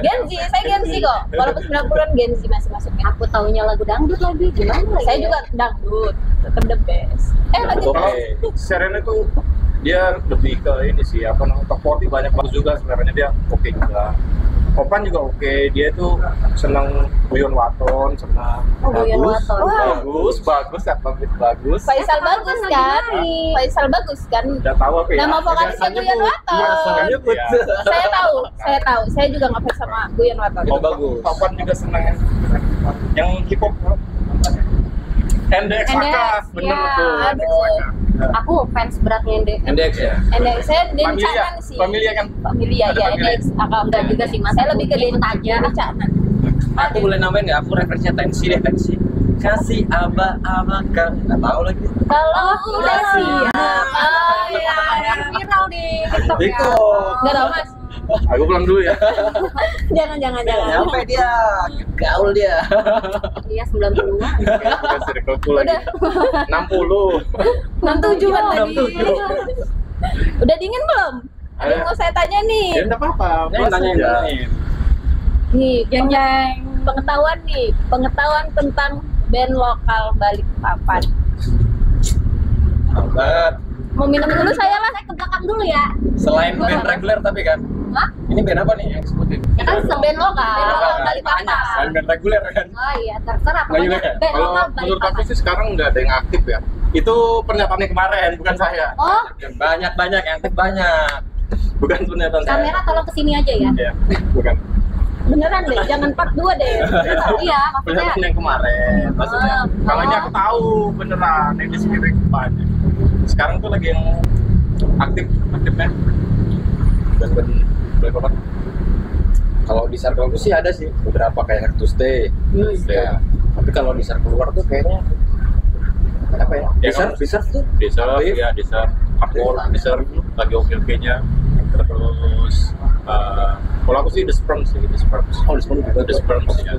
Genzi, saya Genzi kok. Walaupun 90-an Genzi masih masuknya.
Aku taunya lagu dangdut lagi, gimana lagi?
Saya juga dangdut, tetap the best. Lanjut.
Kalau Serena itu dia lebih ke ini sih, top 40 banyak bagus juga sebenarnya, dia oke juga. Opan juga oke, dia tuh senang Guyon Waton, senang
Guyon Waton.
bagus.
Faisal bagus kan? Faisal bagus kan?
Udah tahu apa ya?
Nama vokalisnya Guyon Waton. Saya tahu. Saya juga ngefans sama Guyon Waton.
Oh bagus.
Opan juga senang yang hip hop. NDXAK, bener
ya,
tuh.
aduh.
Aku fans beratnya
NDX ya.
NDX saya Dencanan sih.
Familia kan?
Familia
Ada
ya,
Familia.
NDX
Enggak juga sih, Mas.
Saya lebih ke
Ikut aja.
Dencanan.
Aku boleh nambahin nggak? Aku referensinya Tensi deh, Tensi. Kasih aba-aba kan. Nggak tahu lagi.
Kalau udah siap.
Yang viral di TikTok ya.
Nggak tahu Mas.
Aku pulang dulu ya.
Jangan.
Sampai dia gaul dia.
Iya, 90-an.
Circleku lagi. 60.
67 kan tadi.
67.
Udah dingin belum? Ada yang mau saya tanya nih.
Ya enggak apa-apa.
Jangan tanyain.
Nih, pengetahuan tentang band lokal Balikpapan.
Banget.
Mau minum dulu saya lah.
Saya ke belakang dulu ya.
Selain band reguler tapi kan.
Hah?
Ini band apa nih yang disebutin?
Ya kan band lokal.
Band lokal Balikpapan.
Selain band reguler kan.
Oh iya, terserah.
Nggak
Pokoknya
juga ya?
band
Kalau
lokal
menurut aku
Balikpapan.
sih sekarang nggak ada yang aktif ya. Itu pernyataannya kemarin, bukan saya.
Oh,
Banyak yang aktif banyak.
Bukan pernyataan saya.
kamera tolong kesini aja ya.
Ya, bukan.
Beneran deh, jangan part 2 deh.
Iya, maksudnya.
Pernyataan yang kemarin, maksudnya. Kalau ini aku tahu beneran yang di sini banyak. Sekarang tuh lagi yang aktifnya. Dan berapa?
Kalau di circleku sih ada sih beberapa kayak Hard to Stay. Ya. Tapi kalau di circle luar tuh kayaknya apa ya?
Ya,
Deserve tuh.
Deserve, hardcore, Deserve lagi oke-okenya. Terus kalau aku sih The Sperms.
Oh,
The Sperms ya.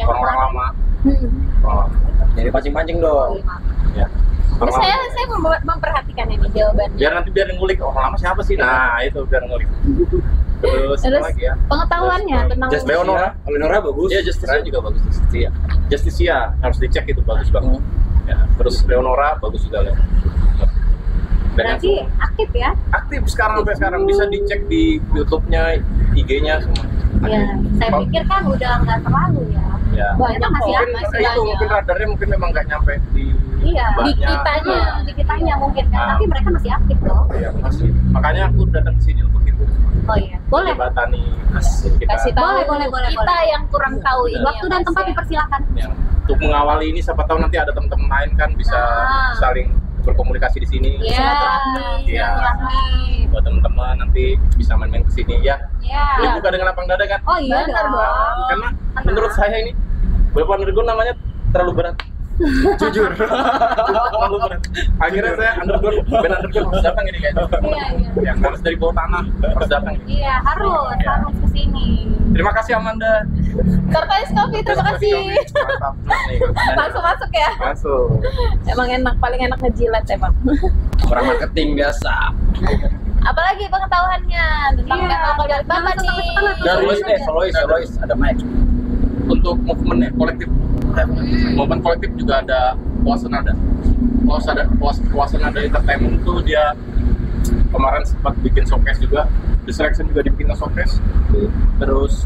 Orang-orang lama.
Jadi pancing-pancing dong.
Ya.
Terus saya memperhatikan ini jawabannya.
Biar ngulik orang lama siapa sih? Nah, itu biar ngulik. Terus apa lagi ya?
Pengetahuannya tentang
Just Leonora bagus. Iya, Justicia juga bagus. Justicia harus dicek, itu bagus banget. Ya, terus Leonora bagus juga lah.
Berarti aktif ya?
Aktif sekarang sampai sekarang, bisa dicek di YouTube-nya, IG-nya semua.
Iya, saya pikir kan udah nggak terlalu ya.
Ya.
banyak
Emang masih
kok.
ada,
Mungkin
masih
itu
banyak.
mungkin radarnya mungkin memang nggak nyampe di
Iya,
banyak.
di kitanya mungkin kan,
Ah.
tapi mereka masih aktif loh.
Iya, masih. Makanya aku datang ke sini untuk itu.
Oh iya, boleh.
Batani kita
Kasih tahu
Boleh, boleh.
kita yang kurang tahu ini.
Waktu dan tempat dipersilakan.
yang untuk mengawali ini, siapa tahu nanti ada teman-teman lain kan bisa
Ah.
saling berkomunikasi di sini.
Iya.
Iya.
Silaturahmi.
Buat teman-teman nanti bisa main-main ke sini ya.
Iya.
Dibuka dengan lapang dada kan?
Oh iya
Benar
dong.
dong.
Karena menurut saya ini Bapak Underground namanya terlalu berat. Jujur. Terlalu berat. Akhirnya saya band underground harus datang ini kayaknya.
Iya, iya.
Yang harus dari bawah tanah harus datang.
Iya, harus
Iya.
kesini.
Terima kasih Amanda.
Tortoise Coffee, terima kasih.
Mantap nih.
Langsung masuk ya.
Masuk.
Emang enak, paling enak ngejilat emang.
Orang marketing biasa.
Apalagi pengetahuannya tentang band lokal dari Bapak nih.
Solois ada Mike.
Untuk movementnya kolektif, momen kolektif juga ada Wasanada. Wasanada Entertainment tuh dia kemarin sempat bikin showcase juga. The Selection juga dibikin showcase. Terus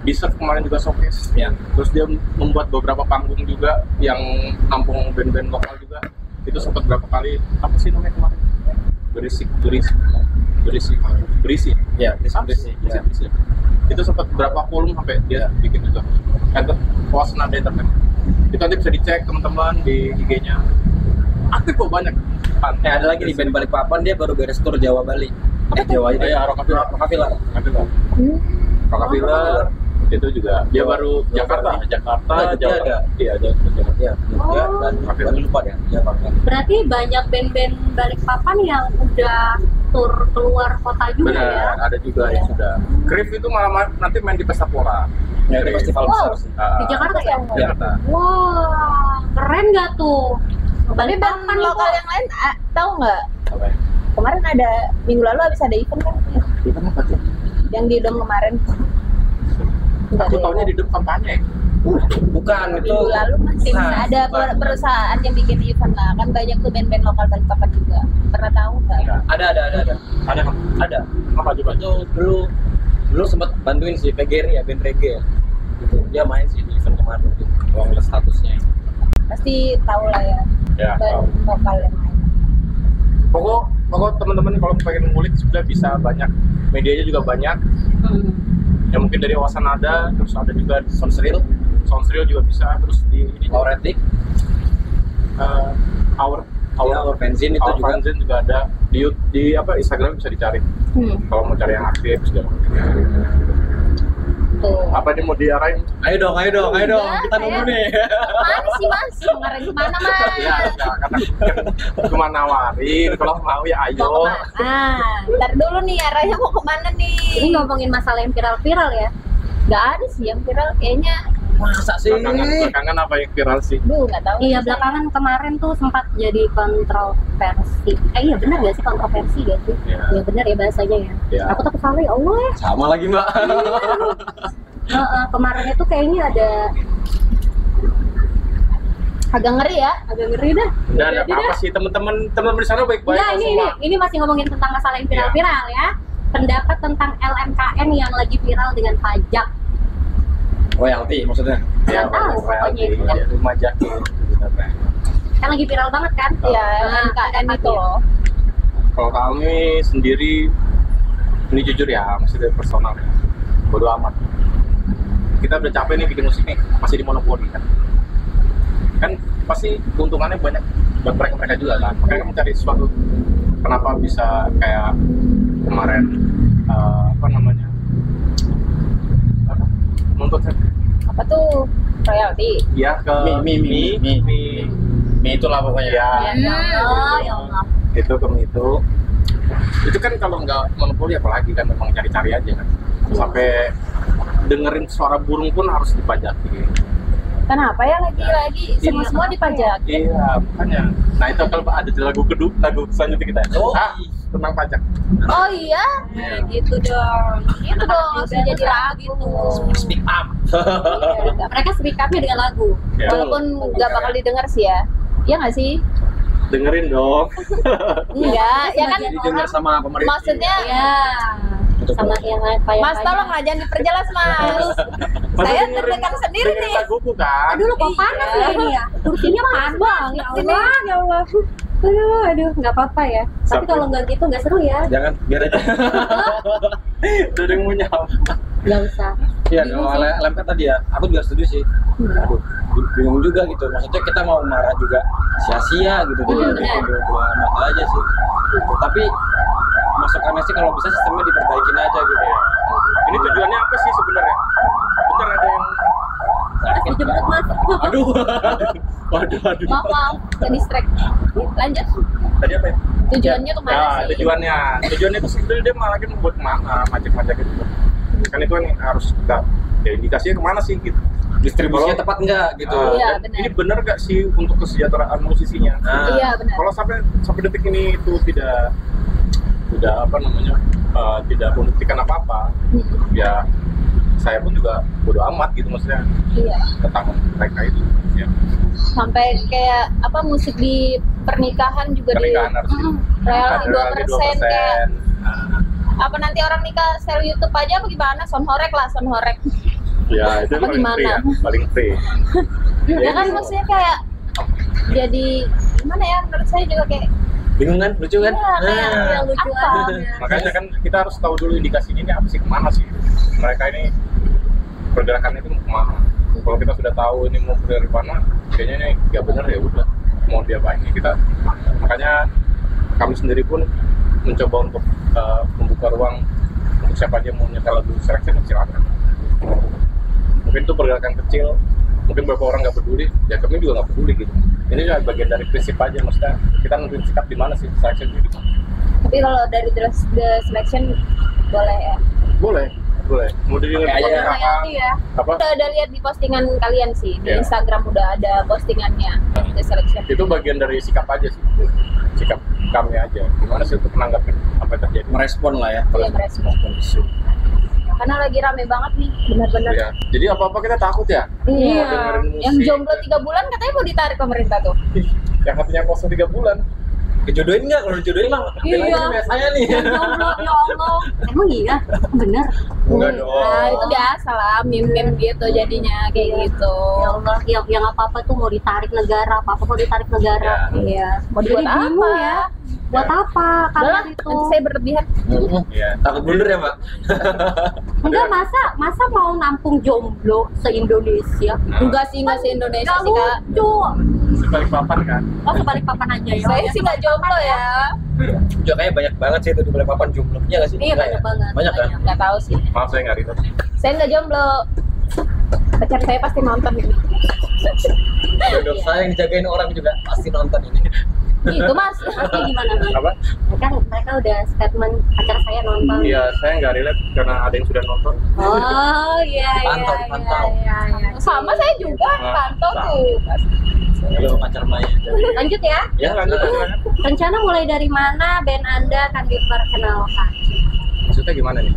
Deserve kemarin juga showcase.
Ya.
Terus dia membuat beberapa panggung juga yang nampung band-band lokal juga. Itu sempat berapa kali, apa sih namanya kemarin? Berisi.
Ya, berisi. Ya.
Itu sempat berapa volume sampai dia bikin juga. Wasanada Entertainment. Itu nanti bisa dicek teman-teman di IG-nya. Aktif kok banyak.
Ada lagi di band Balikpapan, dia baru beres tour Jawa Bali. Jawa aja.
Ya, Rokavilla. Itu juga dia baru Jakarta,
Jawa.
Iya, ada.
Ya, dan Balikpapan lupa ya. Jakarta.
Berarti banyak band-band Balikpapan yang udah tur keluar kota juga ya.
Benar, ada juga yang sudah. Krif itu malah nanti main di Pesta Pora.
Ya, di festival besar sih.
Di Jakarta ya?
Jakarta.
Wah, keren nggak tuh?
Tapi band
Balikpapan
lokal yang lain tahu nggak?
Apa ya?
Kemarin ada minggu lalu habis ada event kan?
Itu apa tuh?
Yang di Dom kemarin.
Aku tahunya di depan kampanye.
Bukan itu.
Minggu lalu masih ada perusahaan yang bikin event lah. Kan banyak tuh band-band lokal Balikpapan juga. Pernah tahu nggak?
Ada. Ada.
Apa coba?
Itu dulu sempat bantuin si PGRI ya, band reggae ya. Gitu. Dia main sih di event kemarin gitu. Ruang statusnya.
Pasti tahu lah ya.
Ya.
Band lokal yang lain.
Pokok teman-teman kalau pengen ngulik sudah bisa banyak, medianya juga banyak. Ya mungkin dari Wasanada, terus ada juga Soundsreal juga bisa, terus di ini
Auretic,
Our
Benzin itu
Our
juga.
Benzin juga ada di apa Instagram bisa dicari. Kalau mau cari yang aktif segala macam.
Tuh.
Apa nih mau diarahin?
Ayo dong, kita nunggu nih.
Mana sih mas? Kemarin kemana mas?
Ya, karena cuma nawarin, kalau mau ya ayo.
Mau kemana? Ntar dulu nih arahnya mau kemana nih?
Ini ngomongin masalah yang viral-viral ya.
Nggak ada sih yang viral kayaknya.
Masa sih?
Belakangan apa yang viral sih?
Nggak tahu.
Iya, belakangan kemarin tuh sempat jadi kontroversi. Iya benar gak sih kontroversi gak sih?
Iya.
Iya benar ya bahasanya ya.
Iya.
Aku takut salah ya Allah ya.
Sama lagi mbak.
Kemarin itu kayaknya ada
Agak ngeri ya.
agak ngeri dah.
Dan apa sih teman-teman di sana baik-baik
Nah,
semua.
ini masih ngomongin tentang masalah yang viral-viral ya. Pendapat tentang LMKN yang lagi viral dengan pajak.
Royalty maksudnya.
Ya,
Nggak tahu pokoknya itu.
ya, rumah jaki.
Kan lagi viral banget kan?
Iya,
Nah,
LMKN itu loh.
Kalau kami sendiri, ini jujur ya, masih dari personal ya. Bodo amat. Kita udah capek nih bikin musik nih, masih di monopoli kan. Kan pasti keuntungannya banyak buat mereka juga kan. Makanya mencari sesuatu. Kenapa bisa kayak kemarin nuntut
Apa tuh? Royalty.
ya ke
Mi itulah pokoknya.
ya,
Ya Allah, ya Allah.
itu ke itu kan kalau nggak monopoli apalagi kan memang cari-cari aja kan. Sampai dengerin suara burung pun harus dipajaki.
Kenapa ya lagi semua dipajak?
Iya, makanya. Nah itu kalau ada di lagu selanjutnya kita. Tentang pajak.
Oh iya, gitu dong. Gitu dong, langsung jadi lagu gitu.
Speak up.
Iya,
Mereka speak up-nya dengan lagu.
Ya.
walaupun nggak bakal didengar sih ya. Iya nggak sih?
Dengerin dong.
Enggak, ya kan.
Didengar sama pemerintah.
Maksudnya,
Ya. Sama yang kayak
Mas tolong lah jangan diperjelas mas. Saya tertekan sendiri
dengerin
nih.
laguku kan.
Aduh, kok panas ya ini ya? Kursinya panas banget. Ya Allah, ya Allah. Aduh, nggak apa-apa ya. Tapi
Sampai-
kalau nggak gitu nggak seru ya.
Jangan, biar aja.
Udah ada yang mau nyapa.
Nggak usah.
Iya, kalau LMK tadi ya, aku juga setuju sih. Aduh, bingung juga gitu. Maksudnya kita mau marah juga sia-sia gitu. Jadi
benar.
dua mata aja sih. Tapi masukannya sih kalau bisa sistemnya diperbaikin aja gitu ya.
Ini tujuannya apa sih sebenarnya? Bentar ada yang
Masih jemput mas.
Aduh.
waduh.
Maaf, ke distract. Lanjut.
Tadi apa ya?
Tujuannya kemana
Ya,
sih?
tujuannya itu sebetulnya dia malah kan buat majek-majek gitu. Kan itu kan harus kita ya indikasinya kemana sih gitu.
Distribusinya tepat nggak gitu.
Iya,
Dan
benar.
ini benar nggak sih untuk kesejahteraan musisinya?
Iya benar.
Kalau sampai detik ini itu tidak apa namanya tidak membuktikan apa-apa, ya saya pun juga bodo amat gitu maksudnya
Iya.
tentang mereka itu. Ya.
Sampai kayak apa musik di pernikahan juga
Pernikahan harus
royalti 2% kayak
Nah,
apa nanti orang nikah sel YouTube aja apa gimana? Sonhorek lah, sonhorek.
ya itu
Apa
paling free
gimana?
ya, paling free.
Ya kan maksudnya kayak jadi gimana ya? Menurut saya juga kayak
Bingung kan? Lucu kan?
iya, kayak
yang lucu
apa?
aja.
Makanya kan kita harus tahu dulu indikasinya ini apa sih, kemana sih mereka ini pergerakannya itu mau kemana. Kalau kita sudah tahu ini mau dari mana, kayaknya ini nggak benar ya udah mau diapain kita. Makanya kami sendiri pun mencoba untuk membuka ruang untuk siapa aja mau nyetel lagu selection, silakan. Mungkin itu pergerakan kecil, mungkin beberapa orang nggak peduli, ya kami juga nggak peduli gitu. Ini juga bagian dari prinsip aja, maksudnya kita nentuin sikap di mana sih selection itu.
Tapi kalau dari The Selection boleh ya.
Boleh. Mau dengerin
Kayak aja.
apa?
Royalti ya.
Apa?
Udah lihat di postingan kalian sih di
Iya.
Instagram udah ada postingannya The Selection.
Itu bagian dari sikap aja sih, sikap kami aja. Gimana sih untuk menanggapi apa yang terjadi?
Merespon lah ya.
Iya, merespon. Karena lagi rame banget nih, benar-benar.
Ya. Jadi apa-apa kita takut ya.
Iya.
Dengerin musik.
Yang jomblo 3 bulan katanya mau ditarik pemerintah tuh.
Yang katanya kosong 3 bulan.
Kejodohin nggak? Kalau dijodohin mah
Iya.
biasanya nih.
Ya Allah, ya Allah. Emang iya? Bener.
Enggak dong.
Nah, itu biasa lah, meme-meme gitu jadinya kayak gitu.
Ya Allah, yang apa-apa tuh mau ditarik negara, apa-apa mau ditarik negara.
Iya. Mau
Jadi
dibuat
bingung
apa?
ya. Buat apa
Udah lah,
kalian itu?
nanti saya berlebihan.
Iya.
Takut blunder ya, Mbak?
Enggak, masa mau nampung jomblo se-Indonesia?
Enggak sih, enggak se-Indonesia
Gak
sih, Kak.
lucu.
Sebalik papan kan.
Oh, sebalik papan aja ya.
Saya sih enggak jomblo ya.
Ya kayaknya banyak banget sih itu di Balikpapan jumlahnya nggak sih?
Iya,
Nggak
banyak
ya?
banget.
Banyak kan?
Enggak tahu sih.
Maaf saya nggak riset.
Saya enggak jomblo. Pacar saya pasti nonton gitu.
Jodoh saya yang dijagain orang juga pasti nonton ini.
Gitu, Mas.
Nanti gimana?
Apa?
Kan mereka udah statement pacar saya nonton.
Iya, saya nggak relate karena ada yang sudah nonton.
Oh, iya,
Pantau,
iya,
pantau.
iya, iya.
Sama saya juga
Nah,
pantau
sama.
tuh.
Halo pacar Maya.
Lanjut ya.
Ya lanjut aja.
Rencana mulai dari mana band Anda akan diperkenalkan?
Maksudnya gimana nih?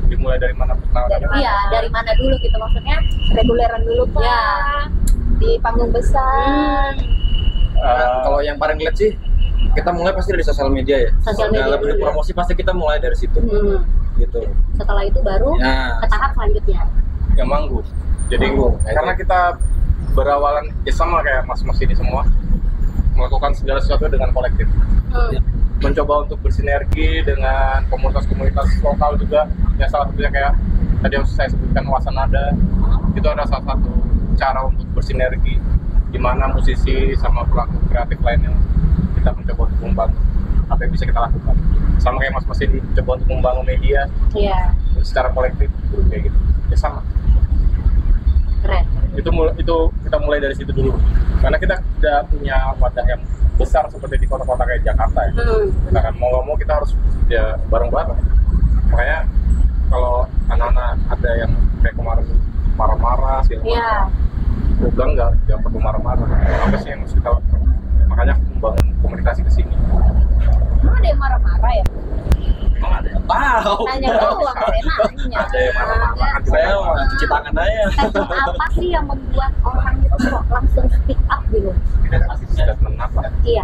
Dimulai dari mana perkenalan?
Iya, dari mana dulu gitu maksudnya?
Reguleran dulu, Pak.
Ya.
Di panggung besar.
Kalau yang paling lihat sih kita mulai pasti dari sosial media ya.
Sosial media
Dalam
dulu ya.
promosi pasti kita mulai dari situ. Gitu.
Setelah itu baru
Nah,
ke tahap selanjutnya.
Yang manggung. Jadi
Manggung.
karena kita berawalan ya sama kayak mas-mas ini semua melakukan segala sesuatu dengan kolektif. Mencoba untuk bersinergi dengan komunitas-komunitas lokal juga. Ya salah satunya kayak tadi yang saya sebutkan Wasanada. Itu ada salah satu cara untuk bersinergi di mana musisi sama pelaku kreatif lainnya kita mencoba untuk membantu apa yang bisa kita lakukan. Sama kayak mas-mas ini coba untuk membangun media
Iya,
secara kolektif kayak gitu. Ya sama.
keren.
Itu kita mulai dari situ dulu karena kita tidak punya wadah yang besar seperti di kota-kota kayak Jakarta ya. Kita kan mau nggak mau kita harus ya bareng-bareng. Makanya kalau anak-anak ada yang kayak kemarin marah-marah segala
Iya.
macam, gue bilang nggak perlu marah-marah. Apa sih yang harus kita lakukan? Makanya aku membangun komunikasi ke sini.
Emang ada yang marah-marah ya?
Emang ada yang
tahu.
Nanya doang, saya nanya.
ada yang marah-marah kan
Saya mau cuci tangan aja.
Statement apa sih yang membuat orang itu kok langsung speak up gitu?
tidak kasih statement apa?
Iya.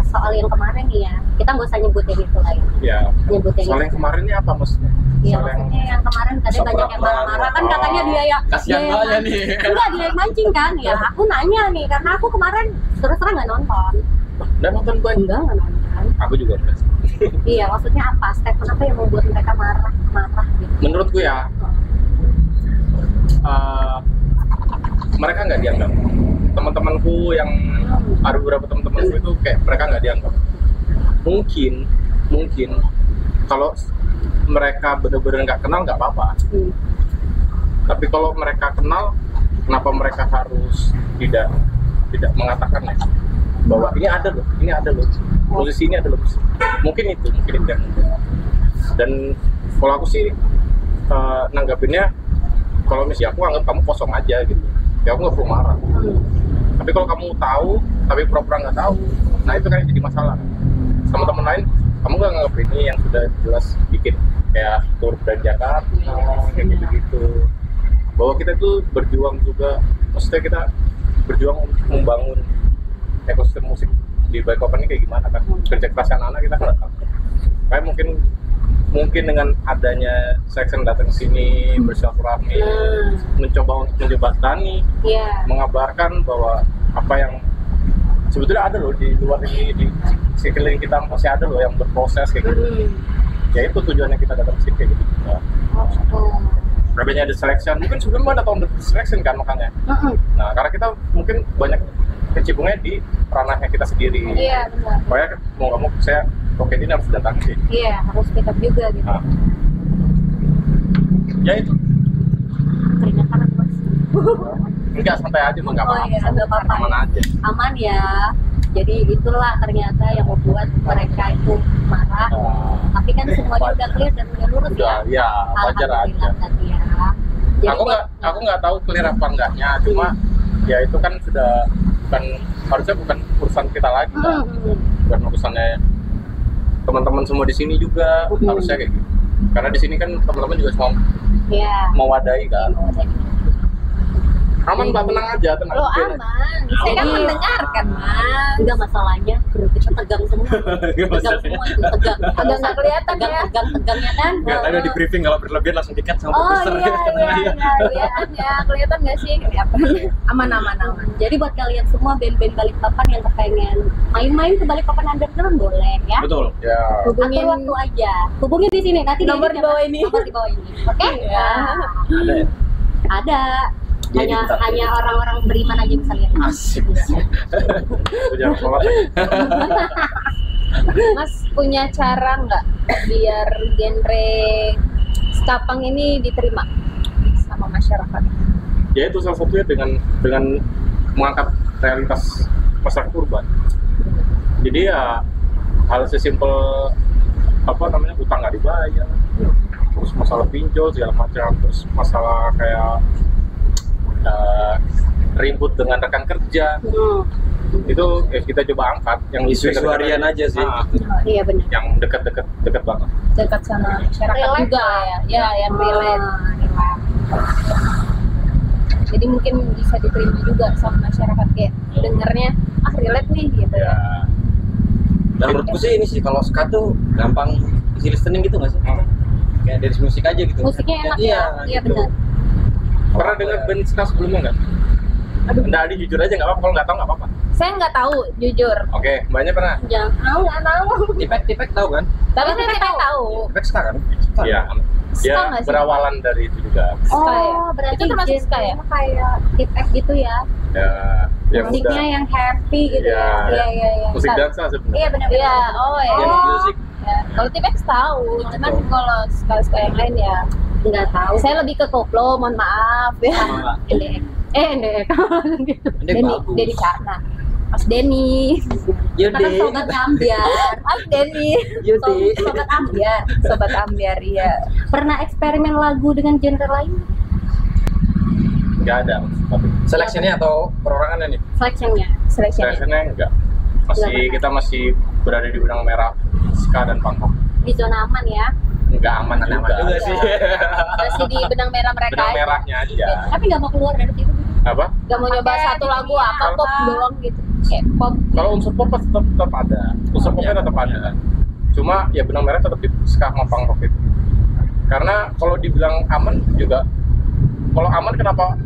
Soal yang kemarin nih ya, kita nggak usah nyebutin itu lah ya.
Ya.
Nyebutin
Soal yang kemarin ini apa maksudnya?
Iya,
Soal yang
maksudnya yang kemarin katanya banyak yang marah-marah kan katanya dia ya.
Kasihan
dia yang
banget
mancing.
nih.
Enggak, dia yang mancing kan ya. Aku nanya nih karena aku kemarin terus terang nggak nonton.
dan nonton gue
Enggak nonton.
aku juga enggak.
Iya, maksudnya apa? Statement apa yang membuat mereka marah gitu?
Menurutku ya mereka nggak dianggap. Teman-temanku yang ada beberapa teman-temanku itu kayak mereka nggak dianggap. Mungkin kalau mereka benar-benar nggak kenal nggak apa-apa. Tapi kalau mereka kenal, kenapa mereka harus tidak mengatakannya bahwa ini ada loh, posisi ini ada loh. Mungkin itu yang dan kalau aku sih nanggapinnya Kalau misalnya aku anggap kamu kosong aja gitu, ya aku nggak perlu marah. Tapi kalau kamu tahu tapi pura-pura nggak tahu, nah itu kan jadi masalah. Sama teman lain, kamu nggak nganggap ini yang sudah jelas bikin kayak tur dan Jakarta kayak gitu-gitu. Bahwa kita tuh berjuang juga, maksudnya kita berjuang untuk membangun ekosistem musik di Balikpapan ini kayak gimana kan? Kerja keras anak-anak kita nggak tahu. Kayak mungkin dengan adanya section datang ke sini bersilaturahmi, mencoba untuk menjembatani, mengabarkan bahwa apa yang sebetulnya ada loh di luar ini, di sekeliling kita masih ada loh yang berproses kayak gitu. Ya itu tujuannya kita datang ke sini kayak gitu. Adanya ada selection, mungkin sebelumnya ada tahun selection kan makanya. Nah karena kita mungkin banyak kecibungnya di ranahnya kita sendiri.
Iya benar.
Pokoknya mau nggak mau saya oke ini harus datang sih.
Iya harus speak up juga gitu.
Nah. Ya itu.
Keringetan aku Mas.
Enggak santai aja mah nggak
Oh
apa-apa.
iya nggak apa-apa.
Aman aja.
Aman ya. Jadi itulah ternyata yang membuat mereka itu marah. Tapi kan semuanya udah clear dan udah lurus
Udah, ya wajar aja.
Alhamdulillah tadi ya. Jadi
Aku nggak tahu clear apa enggaknya, cuma ya itu kan sudah harusnya bukan urusan kita lagi kan. Bukan urusannya teman-teman semua di sini juga harusnya kayak gitu. Karena di sini kan teman-teman juga semua mewadahi kan. Aman Mbak, tenang aja, tenang.
Lo aman, saya kan mendengarkan Mas.
Enggak masalahnya, perut kita tegang semua. Tegang semua itu tegang.
Agak nggak kelihatan ya.
Tegangnya kan.
Nggak tadi di briefing kalau berlebihan langsung tiket sama
Oh
produser.
iya, kelihatan ya, kelihatan nggak sih? Kelihatan. Aman.
Jadi buat kalian semua band-band Balikpapan yang kepengen main-main ke Balikpapan Underground boleh ya.
Betul.
Ya.
Hubungin waktu aja. Hubungin di sini nanti
Nomor di bawah ini.
Nomor di bawah ini. Oke?
Ya.
Ada ya?
Ada.
Jadi
Hanya
kita-
hanya orang-orang beriman aja bisa lihat.
Asik.
Jangan sholat ya.
Mas punya cara nggak biar genre skapang ini diterima sama masyarakat?
Ya itu salah satunya dengan mengangkat realitas masyarakat urban. Jadi ya hal sesimpel utang nggak dibayar, terus masalah pinjol segala macam, terus masalah kayak ribut dengan rekan kerja, itu kita coba angkat yang
Isu-isu
dekat-dekat
harian aja sih.
Iya benar.
yang dekat banget.
Dekat sama masyarakat
Relate
juga
lah.
ya, yang relate. Jadi mungkin bisa diterima juga sama masyarakat kayak dengernya relate nih gitu ya.
Dan menurutku sih ini sih kalau ska tuh gampang easy listening gitu nggak sih? Kayak dari musik aja gitu.
Musiknya enak ya. Iya
gitu.
benar.
Pernah dengar band ska sebelumnya nggak? Nggak, Adi jujur aja nggak apa-apa, kalau nggak tahu nggak apa-apa.
Saya nggak tahu jujur,
Oke, mbaknya pernah?
Jangan nggak tahu.
Tipek tahu kan?
tapi saya tidak tahu.
Tipek ska kan? Ska.
Iya.
Ska
Dia
nggak sih?
berawalan dari itu juga.
Ska ya?
berarti
Itu termasuk ska ya?
genrenya kayak hip hop gitu ya.
Ya, yang
Musiknya
udah
yang happy gitu
Iya.
ya. Iya.
musik
Ska.
dansa sebenarnya.
Iya benar.
Iya, oh ya.
Dance music.
Ya. Kalau Tipex tahu, cuman kalau ska yang lain ya
Nggak tahu.
saya lebih ke koplo, mohon maaf ya.
NDX. NDX gitu.
Ini bagus.
Denny Carna, Mas Denny,
Iya
Karena
deh.
sobat ambiar.
Mas Denny,
Iya deh.
Sobat ambiar.
sobat ambiar iya.
Pernah eksperimen lagu dengan genre lain?
Nggak ada. Tapi
Seleksinya atau perorangannya nih?
Seleksinya.
Selection
rasanya enggak. Kita masih berada di benang merah ska dan punk rock.
Di zona aman ya.
Nggak aman juga.
juga sih.
masih di benang merah mereka
Benang
aja.
merahnya aja.
Tapi nggak mau keluar dari situ.
Apa?
Gak mau nyoba
Pakai
satu lagu
dunia,
apa pop
apa.
doang gitu. Kayak pop.
Kalau unsur pop pasti tetap ada. Unsur popnya tetap ada. Cuma ya benang merah tetap di ska sama punk rock itu. Karena kalau dibilang aman juga, kalau aman kenapa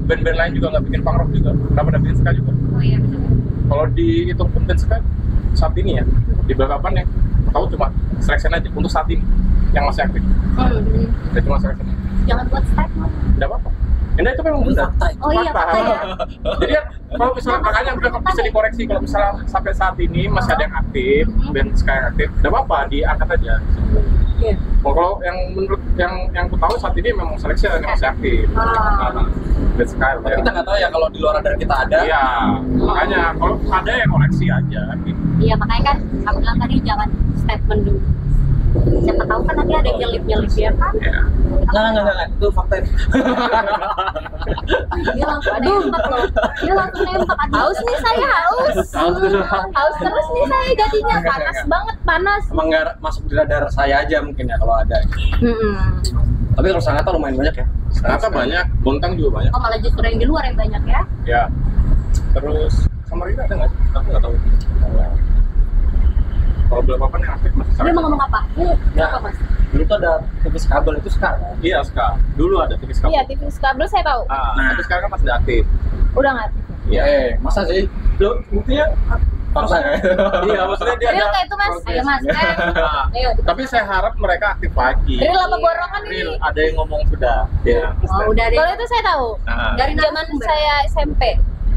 band-band lain juga nggak bikin punk rock juga? Kenapa nggak bikin ska juga?
Oh iya benar.
Kalau dihitung pun band ska saat ini ya, di Balikpapan ya, tahu cuma selection aja untuk saat ini yang masih aktif. Ya cuma selection.
Jangan buat statement.
Tidak apa-apa. Indah itu memang benar.
Oh iya,
Fakta.
fakta ya.
Jadi ya, kalau misalnya makanya udah bisa dikoreksi kalau misalnya sampai saat ini masih ada yang aktif, band ska yang aktif, tidak apa-apa, diangkat aja.
Iya.
Kalau yang menurut yang ku tahu saat ini memang seleksi yang masih aktif. Band ska
Tapi kita nggak tahu ya kalau di luar dari kita ada.
Iya, makanya kalau ada yang koreksi aja. Gitu.
Iya makanya kan aku bilang tadi jangan statement dulu. Siapa tahu kan nanti ada yang nyelip ya kan.
Enggak, itu fakta.
Dia langsung nembak loh. Dia langsung nembak.
Haus nih saya, haus terus nih saya jadinya panas banget, panas.
Emang nggak masuk di radar saya aja mungkin ya kalau ada. Tapi kalau Sangatta lumayan banyak ya.
Sangatta banyak, Bontang juga banyak.
Oh malah justru yang di luar yang banyak ya.
Ya. Terus Samarinda ada nggak? Aku nggak tahu. Kalau Balikpapan yang aktif masih
Dia
Sangatta.
mau ngomong apa?
Ya.
Apa mas?
Dulu tuh ada TV kabel itu sekarang.
Iya sekarang. Dulu ada TV kabel.
Iya, TV kabel saya tahu.
Tapi sekarang kan masih aktif.
Udah nggak?
Iya.
Masa sih?
Lo buktinya
Fakta ya?
iya, maksudnya dia
Real
ada
kayak itu mas.
Ayo mas. Ayo.
tapi saya harap mereka aktif lagi.
Real apa borongan ini?
Real, ada yang ngomong sudah. Ya.
Oh, udah deh.
Kalau itu saya tahu.
Dari
Zaman
narasumber.
saya SMP,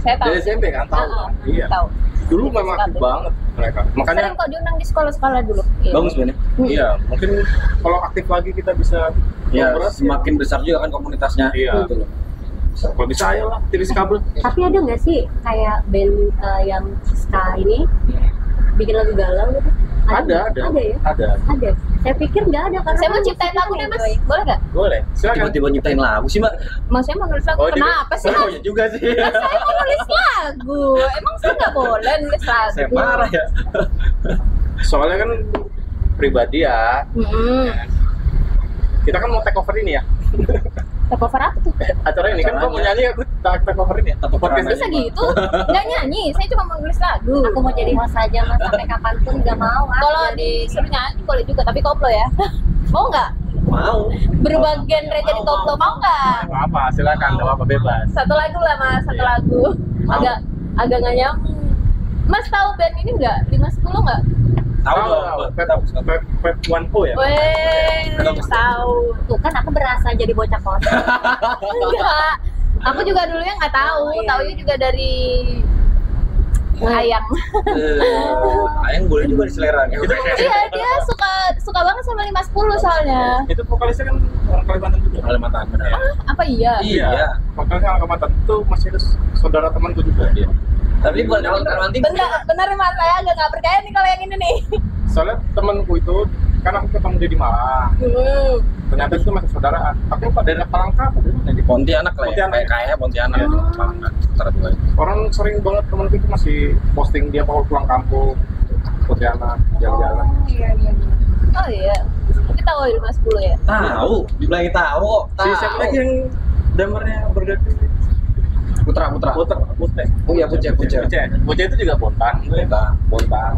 saya tahu.
Dari SMP kan tahu kan? Iya.
Tahu.
Dulu memang aktif banget mereka. Makanya
Sering kok diundang di sekolah-sekolah dulu. Iya.
Bagus bener.
iya, mungkin kalau aktif lagi kita bisa
Ya,
kolaborasi.
semakin besar juga kan komunitasnya.
Iya.
Gitu loh.
Kalau bisa ayo lah, TV kabel.
Tapi ada nggak sih kayak band yang ska ini bikin lagu galau gitu?
Ada.
Ada ya?
Ada.
Ada. Saya pikir nggak ada karena
Saya mau
kan
ciptain
musiknya
lagu deh mas,
enjoy.
boleh nggak?
Boleh. Silakan.
Tiba-tiba nyiptain lagu sih, Mbak.
Mas saya mau nulis lagu, kenapa sih mas?
Oh, ya juga sih.
Saya mau nulis lagu, emang saya nggak boleh nulis lagu?
Saya marah ya.
Soalnya kan pribadi ya. Kita kan mau take over ini ya.
Take over apa tuh?
Acara ini kan gua mau nyanyi aku take over ini ya.
Take over
Podcast
Bisa
ini.
gitu? Nggak nyanyi, saya cuma mau nulis lagu.
Aku mau jadi host aja mas sampai kapanpun nggak mau.
Kalau disuruh nyanyi boleh juga, tapi koplo ya. Mau nggak?
Mau.
Berubah genre jadi koplo, mau nggak?
Nggak apa, silakan, nggak apa bebas.
Satu lagu lah mas, satu lagu. Agak nggak nyambung. Mas tahu band ini nggak? 510 nggak?
Tahu
Tahu,
dong.
Pep 1O ya.
Weh, tahu.
Tuh kan aku berasa jadi bocah kota.
Enggak. Aku juga dulunya nggak tahu, taunya juga dari Ayang.
Ayang boleh juga diselera nih.
Iya, dia suka banget sama 510 soalnya.
Itu vokalisnya kan orang Kalimantan juga.
Kalimantan benar.
Apa iya?
Iya.
Vokalisnya orang Kalimantan itu masih ada saudara temanku juga dia.
Tapi bukan Kalimantan.
Bener mas, saya agak nggak percaya nih kalau yang ini nih.
Soalnya temanku itu kan aku ketemu dia di Malang. Ternyata itu masih saudaraan. Aku lupa daerah Palangka apa di mana di
Pontianak lah ya.
Pontianak.
Kayaknya Pontianak.
Iya.
Palangka. Antara dua itu.
Orang sering banget temanku itu masih posting dia kalau pulang kampung Pontianak jalan-jalan.
Oh iya. Tapi tahu 510 ya?
Tahu, dibilangin tahu kok.
Si siapa lagi yang damernya berganti?
Putra.
Putra.
Oh iya, Puce.
Puce itu juga Bontang. Bontang.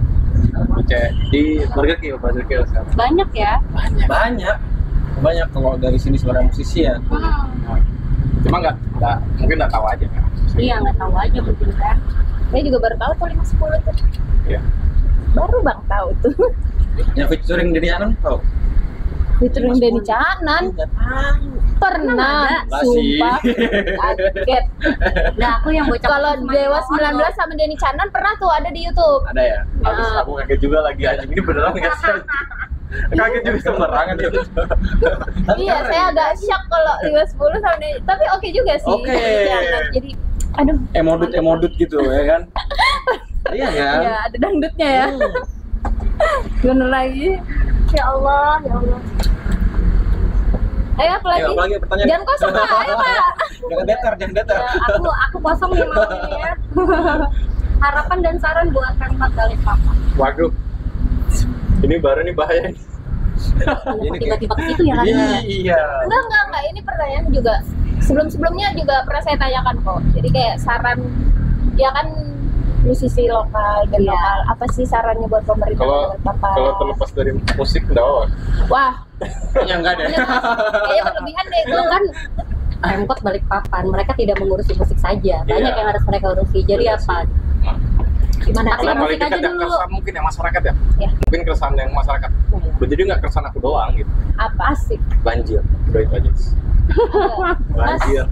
Puce di Burger Kill sekarang.
Banyak ya.
Banyak kalau dari sini seorang musisi ya.
Cuma nggak mungkin nggak tahu aja kan.
Iya nggak tahu aja mungkin kan.
Saya juga baru tahu tuh 510 tuh.
Iya.
Baru bang tahu tuh.
Yang featuring Denny Anan tahu.
Featuring Denny Canan. Pernah,
Enggak sih.
sumpah. Kaget.
Nah aku yang bocah
Kalau
kota
Dewa
cuma
19 sama Denny Canan pernah tuh ada di YouTube.
Ada ya.
Habis aku kaget juga lagi anjing ini beneran nggak sih? Kaget juga sembarangan itu.
Iya, saya agak shock kalau 510 sama Denny. Tapi oke juga sih.
Oke.
Denny Canan. Jadi, aduh.
Emodut gitu ya kan. Iya kan.
Iya, ada dangdutnya ya. Bener lagi. Ya Allah, ya Allah. Ayo apa lagi?
Ayo, apalagi pertanyaan.
Jangan kosong Pak, ayo Pak.
Jangan datar.
Ya, aku kosong nih mau ini ya. Harapan dan saran buat kalimat Balikpapan.
Waduh. Ini baru nih bahaya.
Ini
Tiba-tiba ke situ ya larinya.
Iya.
Enggak. Ini pertanyaan juga. Sebelumnya juga pernah saya tanyakan kok. Jadi kayak saran, ya kan musisi lokal dan
Iya.
lokal. Apa sih sarannya buat pemerintah Balikpapan?
Kalau terlepas dari musik enggak apa.
Wah,
Kayaknya enggak deh.
kayaknya berlebihan deh itu
Kan Pemkot Balikpapan, mereka tidak mengurusi musik saja. Banyak
Iya.
yang harus mereka urusi. Jadi
Benar
apa?
sih.
Gimana?
Karena
Musik
paling
aja
dekat yang
dulu.
keresahan mungkin yang masyarakat ya.
Ya.
Mungkin keresahan yang masyarakat. Jadi nggak keresahan aku doang gitu.
apa asik?
Banjir. Udah itu aja. Banjir.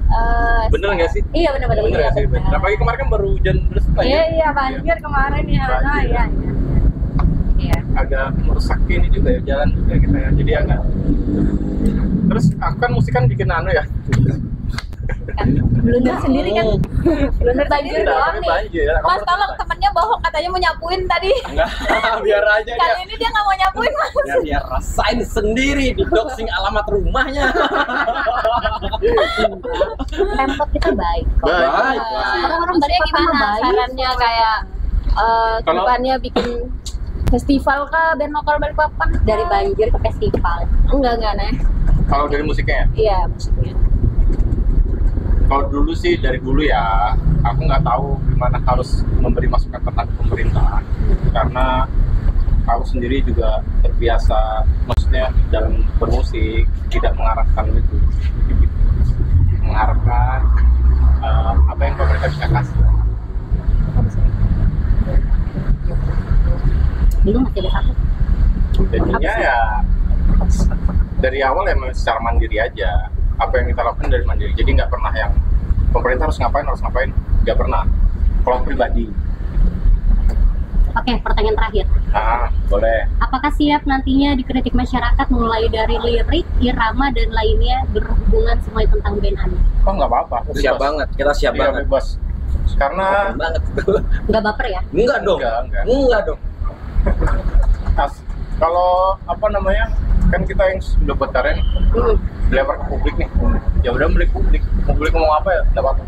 Bener nggak sih?
Iya benar-benar.
Bener nggak sih?
benar.
Apalagi kemarin kan baru hujan terus banjir.
Iya banjir kemarin ya.
Banjir.
Nah, iya. Iya.
Agak merusak ini juga ya jalan juga kita ya. Jadi agak. Terus aku kan musik kan bikin anu ya.
kan blunder sendiri kan. Blunder banjir
Udah,
doang
tapi
nih.
banjir.
Mas tolong, temennya bohong katanya mau nyapuin tadi.
Enggak, biar aja
Kali
dia.
ini dia nggak mau nyapuin Mas.
Ya biar rasain sendiri di doxing alamat rumahnya.
Pemkot kita baik kok.
Baik.
Orang-orang
Maksudnya
Balikpapan
gimana
mah baik.
sarannya kayak
Kalau-
kedepannya bikin festival kah band lokal Balikpapan
Dari banjir ke festival.
enggak Nek.
Kalau dari musiknya ya?
Iya musiknya.
Kalau dulu sih dari dulu ya, aku nggak tahu gimana harus memberi masukan tentang pemerintah karena aku sendiri juga terbiasa, maksudnya dalam bermusik tidak mengarahkan itu, mengharapkan apa yang pemerintah bisa kasih.
Bingung masih ada satu.
Jadinya ya dari awal ya secara mandiri aja. Apa yang kita lakukan dari mandiri. Jadi nggak pernah yang pemerintah harus ngapain, nggak pernah. Kalau pribadi.
Oke, pertanyaan terakhir.
Nah, boleh.
Apakah siap nantinya dikritik masyarakat mulai dari lirik, irama, dan lainnya berhubungan semua tentang band Anda?
Oh nggak apa-apa.
Siap
Bebas.
banget, kita siap
Iya,
banget.
bebas. Karena
Banget.
Nggak baper ya?
Enggak dong. Enggak dong.
kalau apa namanya, kan kita yang sudah buat karya nih, dilempar ke publik nih. Ya udah milik publik. Publik ngomong apa ya, nggak apa-apa.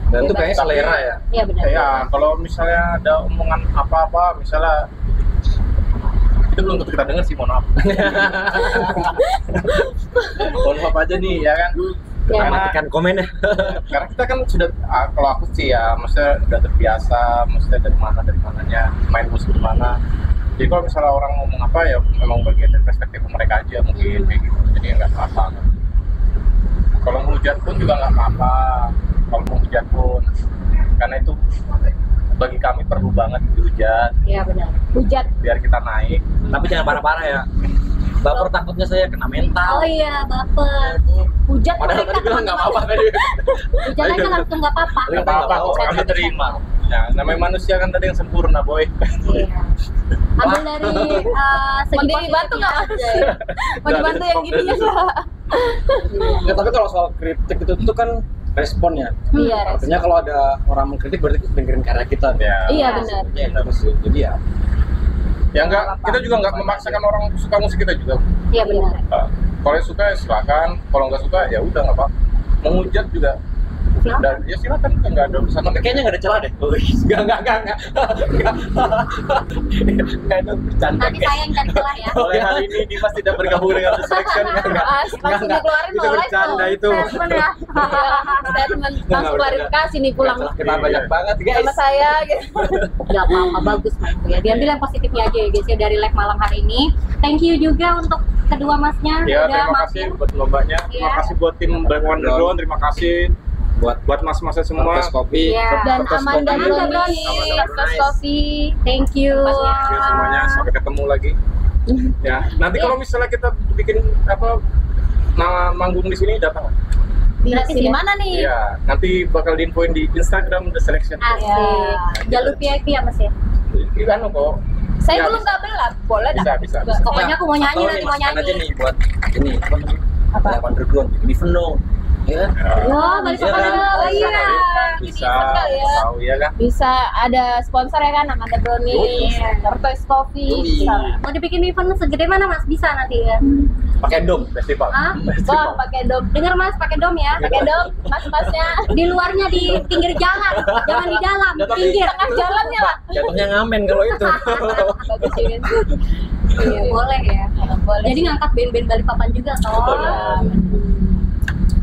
Dan itu kayaknya selera ya.
Iya benar.
Ya, kalau misalnya ada omongan apa-apa, misalnya itu belum tentu kita dengar sih, mohon maaf. Mohon maaf aja nih, ya kan?
Ya,
Karena,
Matikan komennya.
karena kita kan sudah, kalau aku sih ya, maksudnya udah terbiasa, maksudnya dari mananya, main musik di mana. Jadi kalau misalnya orang ngomong apa ya, memang bagian dari perspektif mereka aja mungkin kayak gitu. Jadi nggak apa-apa. Kalau menghujat pun juga nggak apa-apa. Kalau menghujat pun, karena itu bagi kami perlu banget dihujat
Iya benar.
Hujat.
biar kita naik.
Tapi jangan parah-parah ya. Baper takutnya saya kena mental.
Oh iya, baper.
Hujat
Padahal
mereka
tadi bilang nggak apa-apa tadi.
Hujan aja langsung nggak apa-apa.
Nggak apa-apa,
Kami terima. Ya, namanya manusia kan tadi yang sempurna, boy.
Iya. Ambil dari segi
Mau
positif
dibantu nggak
ya.
Mas? Mau dibantu yang gini ya.
Nggak, tapi kalau soal kritik itu kan responnya.
Iya.
Artinya kalau ada orang mengkritik berarti dengerin karya kita.
Ya.
Iya benar.
Ya, terus jadi ya.
Ya enggak, kita juga nggak memaksakan orang suka musik kita juga.
Iya benar.
Kalau yang suka ya silakan, kalau nggak suka ya udah nggak apa. Menghujat juga. Dan ya silakan, nggak ada urusan.
Tapi kayaknya nggak ada celah deh. Enggak. Nggak ada bercanda.
Nanti saya yang cari celah ya.
Oleh hari ini Dimas tidak bergabung dengan The Selection.
Langsung dikeluarin
Itu
mau live
bercanda
tuh.
itu.
Statement ya.
Statement langsung klarifikasi nih pulang
Kita banyak banget guys.
sama saya gitu.
Gak apa-apa, bagus Mas ya. Diambil yang positifnya aja ya guys ya dari live malam hari ini. Thank you juga untuk kedua masnya
Ya,
udah
terima kasih
mampir.
buat lombanya. Terima
Iya.
kasih buat tim Black Underground. Terima kasih buat mas-masnya semua.
Kertas kopi.
Iya.
Dan
Kertas
Amanda
kopi.
Brownie,
Amanda
Kertas
Brownie.
Coffee.
Thank you.
Masnya.
Ya, semuanya sampai ketemu lagi. Ya, nanti kalau misalnya kita bikin apa manggung di sini datang.
Di mana nih?
Iya, nanti bakal diinfoin di Instagram The Selection.
Asik.
Ya.
Jalur VIP ya Mas ya.
Kan kok.
Saya
Ya,
belum nggak belak, boleh dah.
Bisa.
Pokoknya aku mau nyanyi
Atau
nanti
nih,
mau
masukan aja
nyanyi.
nih buat ini apa namanya?
Apa?
Black Underground bikin event dong. Ya kan?
Wah, balik
Iya,
papan ada. Oh iya.
Bisa.
kali ya.
Tahu ya kan?
Bisa ada sponsor ya kan, Amanda Brownie, Kertas Coffee.
Yoi.
Bisa.
Mau dibikin event segede mana Mas? Bisa nanti ya.
Pakai dom.
Festival.
Hah?
Wah, pakai dom.
Dengar Mas, pakai dom ya.
Pakai dom, mas-masnya.
Di luarnya di pinggir jalan, jangan di dalam,
Ya, tapi-
pinggir.
Tengah jalannya lah.
Jatuhnya ngamen kalau itu.
Bagus ya kan?
Iya, boleh ya.
Boleh.
Jadi ngangkat band-band Balikpapan juga toh.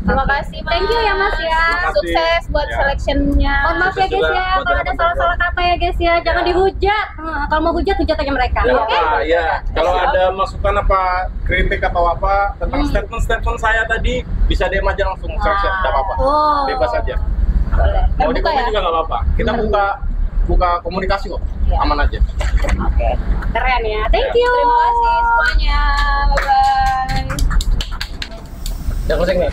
Terima kasih Mas.
Thank you ya Mas ya.
Terima kasih.
Sukses buat
Ya.
selection-nya.
Mohon maaf ya guys
juga
ya,
buat
kalau ada
teman-teman
salah-salah kata ya guys ya, jangan
Ya.
dihujat. Kalau mau hujat aja mereka.
Ya,
Oke?
apa, ya. Kalau ada masukan apa, kritik atau apa tentang statement-statement saya tadi, bisa DM aja langsung Selection, tidak apa-apa.
Oh.
Bebas aja.
Boleh.
Mau di
Terbuka
komen
ya?
juga nggak apa-apa. Kita buka komunikasi kok,
Ya.
aman aja.
Oke.
Keren ya. Thank you.
Terima kasih semuanya. Bye bye.
Udah closing nih.